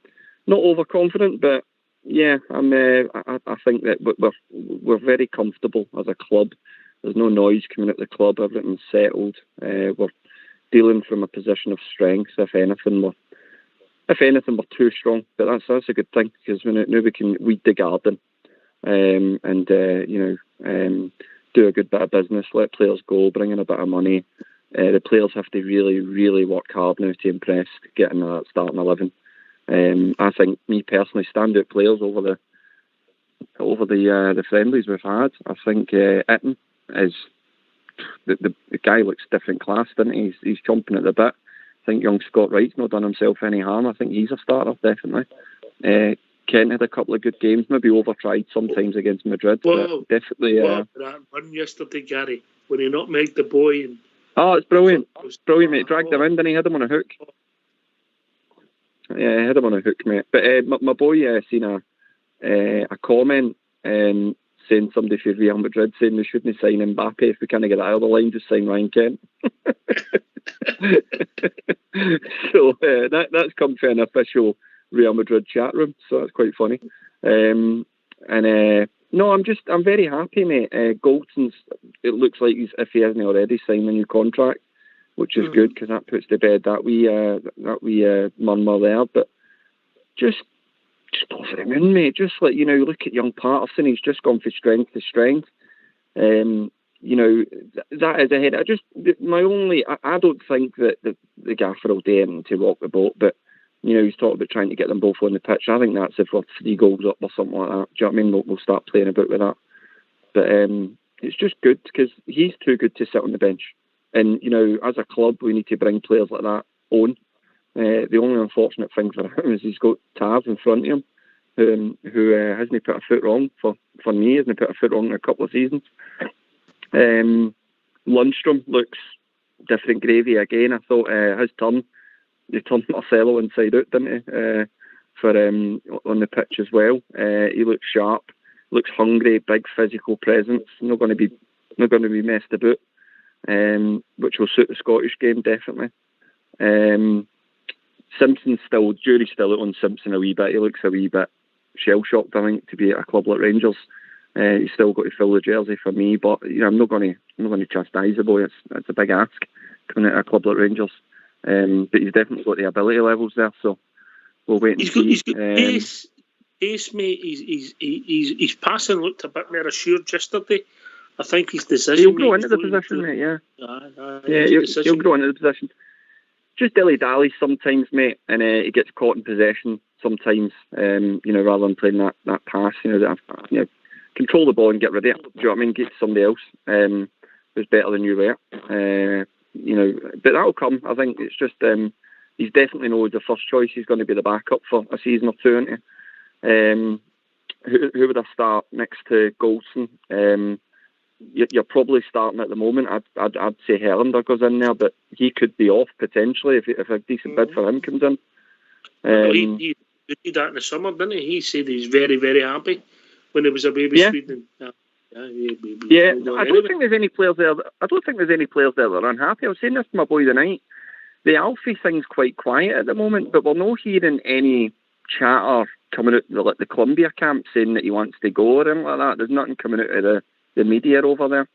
overconfident, but yeah, I think that we're very comfortable as a club. There's no noise coming out the club. Everything's settled. We're dealing from a position of strength. If anything, we're too strong. But that's a good thing because now we can weed the garden, and do a good bit of business. Let players go. Bring in a bit of money. The players have to really, really work hard now to impress, getting that starting 11. I think, me personally, standout players over the friendlies we've had. I think Itten is the guy looks different class, doesn't he? He's chomping at the bit. I think young Scott Wright's not done himself any harm. I think he's a starter, definitely. Kent had a couple of good games, maybe overtried sometimes against Madrid, but definitely. That run yesterday, Gary, when he nutmegged the boy. It's brilliant. It's brilliant, mate. Dragged him in, didn't he? Had him on a hook. Yeah, had him on a hook, mate. But my boy seen a comment saying somebody for Real Madrid saying they shouldn't sign Mbappe if we can't get it out of the line, just sign Ryan Kent. So that's come from an official Real Madrid chat room, so that's quite funny. No, I'm very happy, mate. Goldson's, it looks like if he hasn't already signed a new contract, which is good because that puts to bed that we murmur there. But just over the moon, mate. Just like, look at young Patterson. He's just gone from strength to strength. That is ahead. I don't think that the gaffer will do anything to rock the boat, but he's talked about trying to get them both on the pitch. I think that's if we're 3 goals up or something like that. Do you know what I mean? We'll start playing about with that. But it's just good because he's too good to sit on the bench. And, as a club, we need to bring players like that on. The only unfortunate thing for him is he's got Tav in front of him, who hasn't put a foot wrong for me, hasn't put a foot wrong in a couple of seasons. Lundstrom looks different gravy again. I thought his turn, he turned Marcelo inside out, didn't he? For on the pitch as well. He looks sharp, looks hungry, big physical presence. Not going to be messed about, which will suit the Scottish game definitely. Simpson's still, jury's still out on Simpson a wee bit. He looks a wee bit shell shocked, I think, to be at a club like Rangers. He's still got to fill the jersey for me, but I'm not going to chastise the boy. It's a big ask coming out of a club like Rangers, but he's definitely got the ability levels there. So we'll wait and see. He's got pace, mate. His passing looked a bit more assured yesterday. I think his decision. He'll grow into the position, mate. Yeah, he'll grow into the position. Just dilly-dally sometimes, mate, and he gets caught in possession sometimes. Rather than playing that pass, control the ball and get rid of it. Do you know what I mean? Get to somebody else who's better than you were. But that'll come. I think it's just he's definitely not the first choice. He's going to be the backup for a season or two, isn't he? Who would I start next to Goldson? You're probably starting at the moment. I'd say Herlander goes in there, but he could be off potentially if a decent bid for him comes in. He did that in the summer, didn't he? He said he's very, very happy when he was away with Sweden. I don't think there's any players there. I don't think there's any players there that are unhappy. I was saying this to my boy tonight. The Alfie thing's quite quiet at the moment, but we're not hearing any chatter coming out like the Columbia camp saying that he wants to go or anything like that. There's nothing coming out of the media over there.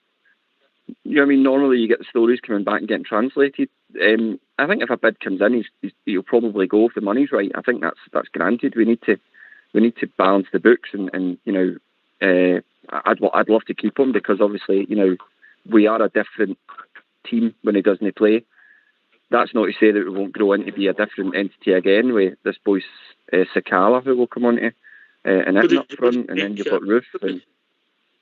You know what I mean? Normally you get the stories coming back and getting translated. I think if a bid comes in, he'll probably go if the money's right. I think that's granted. We need to balance the books, and I'd love to keep him because obviously we are a different team when he doesn't play. That's not to say that we won't grow into be a different entity again with this boy Sakala who will come on to and up front, and then you've got Roof.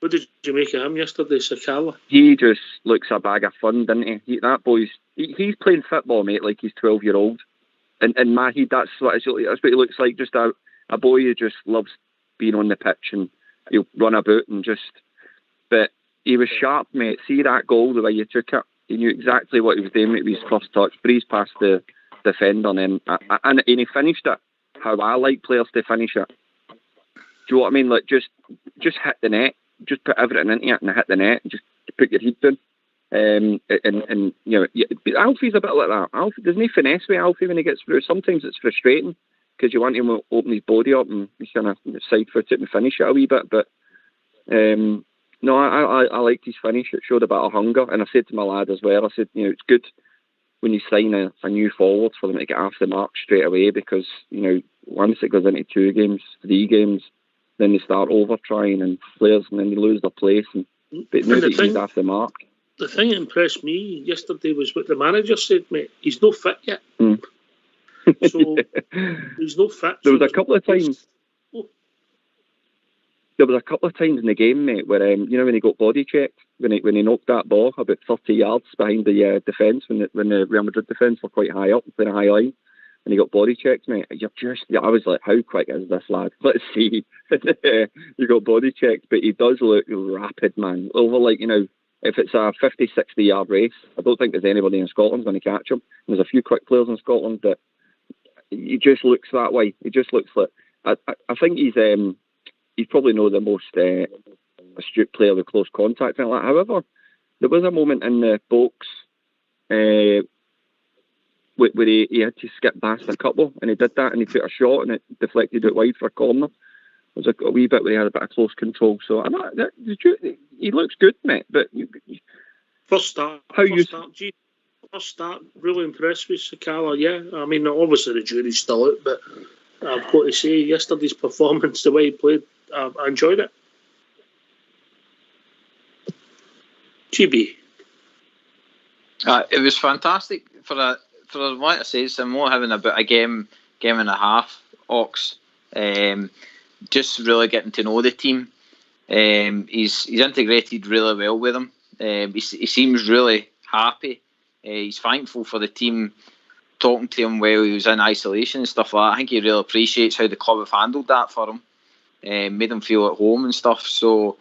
What did you make of him yesterday, Sakala? He just looks a bag of fun, doesn't he? That boy's he's playing football, mate, like he's 12-year-old. And in my head, that's what he looks like. Just a boy who just loves being on the pitch and he'll run about and just. But he was sharp, mate. See that goal, the way you took it. He knew exactly what he was doing with his first touch. Breeze past the defender, and he finished it how I like players to finish it. Do you know what I mean? Like just hit the net. Just put everything into it and hit the net and just put your head down. Alfie's a bit like that. Alfie, there's no finesse with Alfie when he gets through. Sometimes it's frustrating because you want him to open his body up and he's kind of side foot it and finish it a wee bit. But no, I liked his finish. It showed a bit of hunger. And I said to my lad as well, I said, it's good when you sign a new forward for them to get off the mark straight away because, once it goes into 2 games, 3 games, then they start over trying and players, and then they lose their place. But now that he's off the mark. The thing that impressed me yesterday was what the manager said, mate. He's not fit yet. So he's not fit. There was a couple of times. There was a couple of times in the game, mate, where when he got body checked, when he knocked that ball about 30 yards behind the defence, when the Real Madrid defence were quite high up, playing a high line. And he got body checked, mate. I was like, how quick is this lad? Let's see. He got body checked, but he does look rapid, man. Over if it's a 50, 60 yard race, I don't think there's anybody in Scotland going to catch him. There's a few quick players in Scotland, but he just looks that way. He just looks like. I think he's probably not the most astute player with close contact and like that. However, there was a moment in the box. Where he had to skip past a couple, and he did that, and he put a shot, and it deflected out wide for a corner. There was a wee bit where he had a bit of close control. So he looks good, mate. But first start, really impressed with Sakala. Yeah, I mean, obviously the jury's still out, but I've got to say, yesterday's performance, the way he played, I enjoyed it. GB. It was fantastic for what I say, so more having about a game and a half, Ox. Just really getting to know the team. He's integrated really well with them. He seems really happy. He's thankful for the team talking to him while he was in isolation and stuff like that. I think he really appreciates how the club have handled that for him. Made him feel at home and stuff. So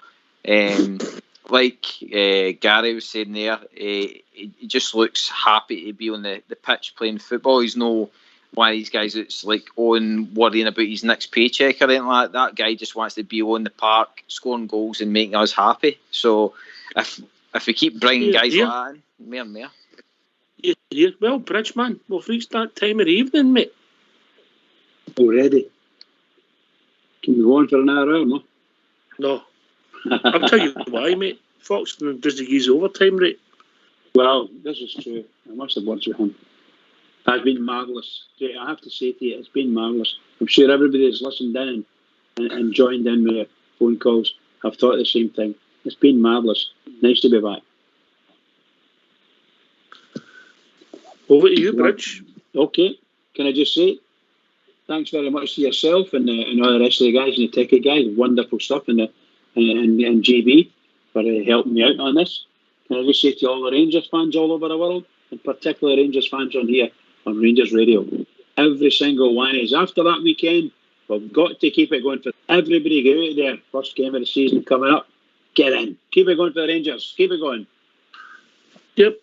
like Gary was saying there, he just looks happy to be on the pitch playing football. He's no one of these guys that's like worrying about his next paycheck or anything like that. That guy just wants to be on the park, scoring goals and making us happy. So if we keep bringing guys like that in, more and more. Yeah. Well, Bridgeman, we've reached that time of the evening, mate. Already? Can we go on for another hour, no? No. I'll tell you why, mate. Foxton doesn't use overtime rate. Well, this is true. I must have worked with him. It's been marvellous. I have to say to you, it's been marvellous. I'm sure everybody that's listened in and joined in with phone calls have thought the same thing. It's been marvellous. Nice to be back. Over to you, Bridge. Okay. Can I just say, thanks very much to yourself and all the rest of the guys and the techie guys. Wonderful stuff. And GB for helping me out on this. Can I just say to all the Rangers fans all over the world, and particularly Rangers fans on here, on Rangers Radio, every single one is after that weekend, we've got to keep it going for everybody. Get out there. First game of the season coming up. Get in. Keep it going for the Rangers. Keep it going. Yep.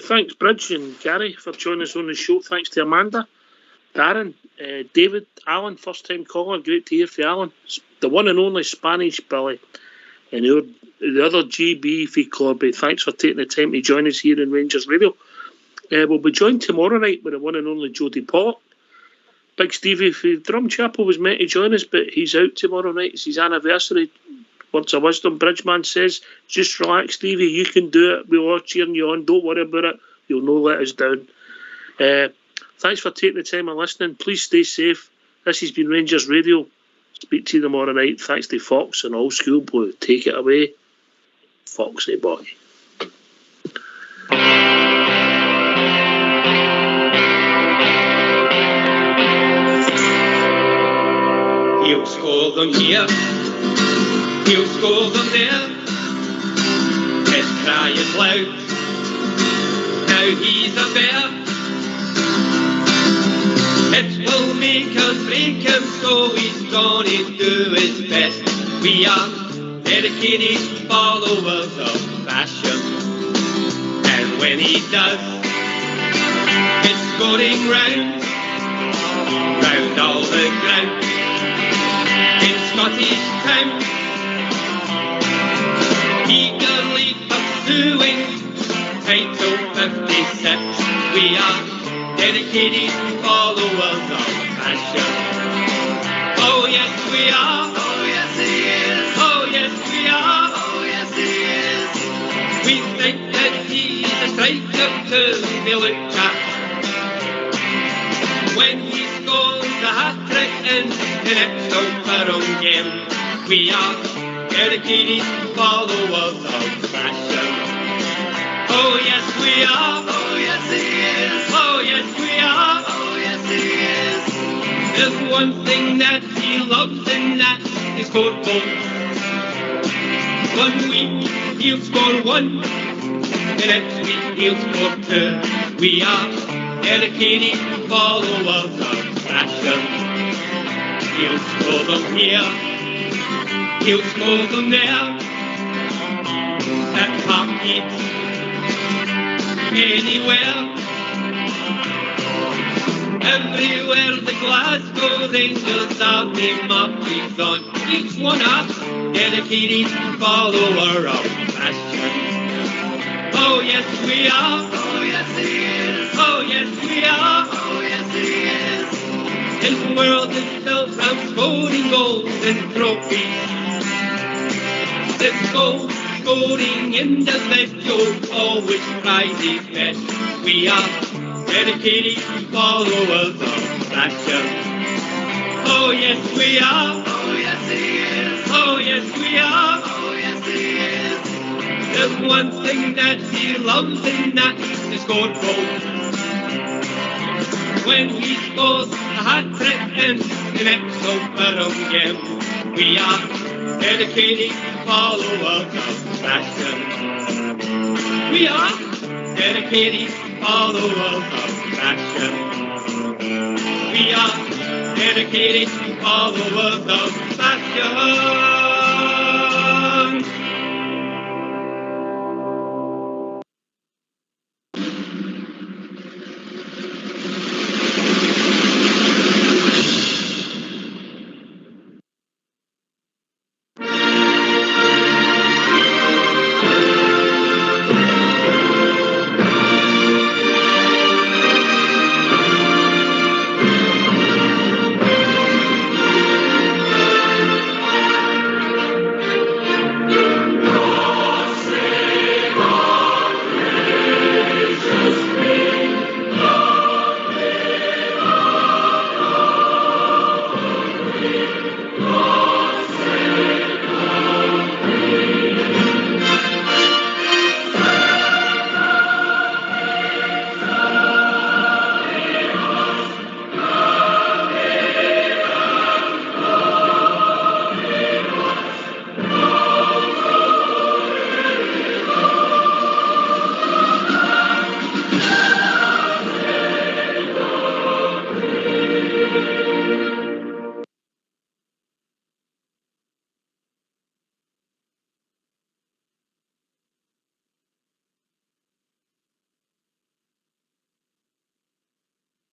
Thanks, Bridge and Gary, for joining us on the show. Thanks to Amanda, Darren, David, Alan, first time caller. Great to hear from Alan. The one and only Spanish Billy. And the other GB for Corby. Thanks for taking the time to join us here in Rangers Radio. We'll be joined tomorrow night with the one and only Jody Pollock. Big Stevie from Drumchapel was meant to join us, but he's out tomorrow night. It's his anniversary. Words of wisdom, Bridgeman says, just relax, Stevie, you can do it. We're all cheering you on. Don't worry about it. You'll no let us down. Thanks for taking the time and listening. Please stay safe. This has been Rangers Radio. Speak to you tomorrow night. Thanks to Fox and Old School Blue. Take it away, Foxy boy. He'll score them here, he'll score them there. His cry is loud, now he's a bear. It will make us break him, so he's gonna do his best. We are dedicated followers of fashion, and when he does his scoring round all the ground in Scottish town, eagerly pursuing title 56. We are dedicated followers of fashion. Oh yes we are. Oh yes he is. Oh yes we are. Oh yes he is. We think that he's a striker to be looked at when he scores a hat-trick in the next Old game. We are dedicated followers of fashion. Oh yes we are. Oh yes he is. Oh yes we are. Oh yes he is. There's one thing that he loves, and that's his score goals. 1 week he'll score 1, the next week he'll score 2. We are dedicated followers of fashion. He'll score them here, he'll score them there, at Parkgate, anywhere. Everywhere the Glasgow Rangers are, the mark is on each one up, dedicated follower of fashion. Oh yes we are. Oh yes he is. Oh yes we are. Oh yes he is. His world is built from scoring goals and trophies. This goal scoring individual always prizes best. We are dedicated followers of fashion. Oh yes we are. Oh yes he is. Oh yes we are. Oh yes he is. There's one thing that he loves, and that's to score goals. When he scores a hat-trick in the next Old game, we are dedicated followers of fashion. We are dedicated followers of fashion. We are dedicated followers of fashion.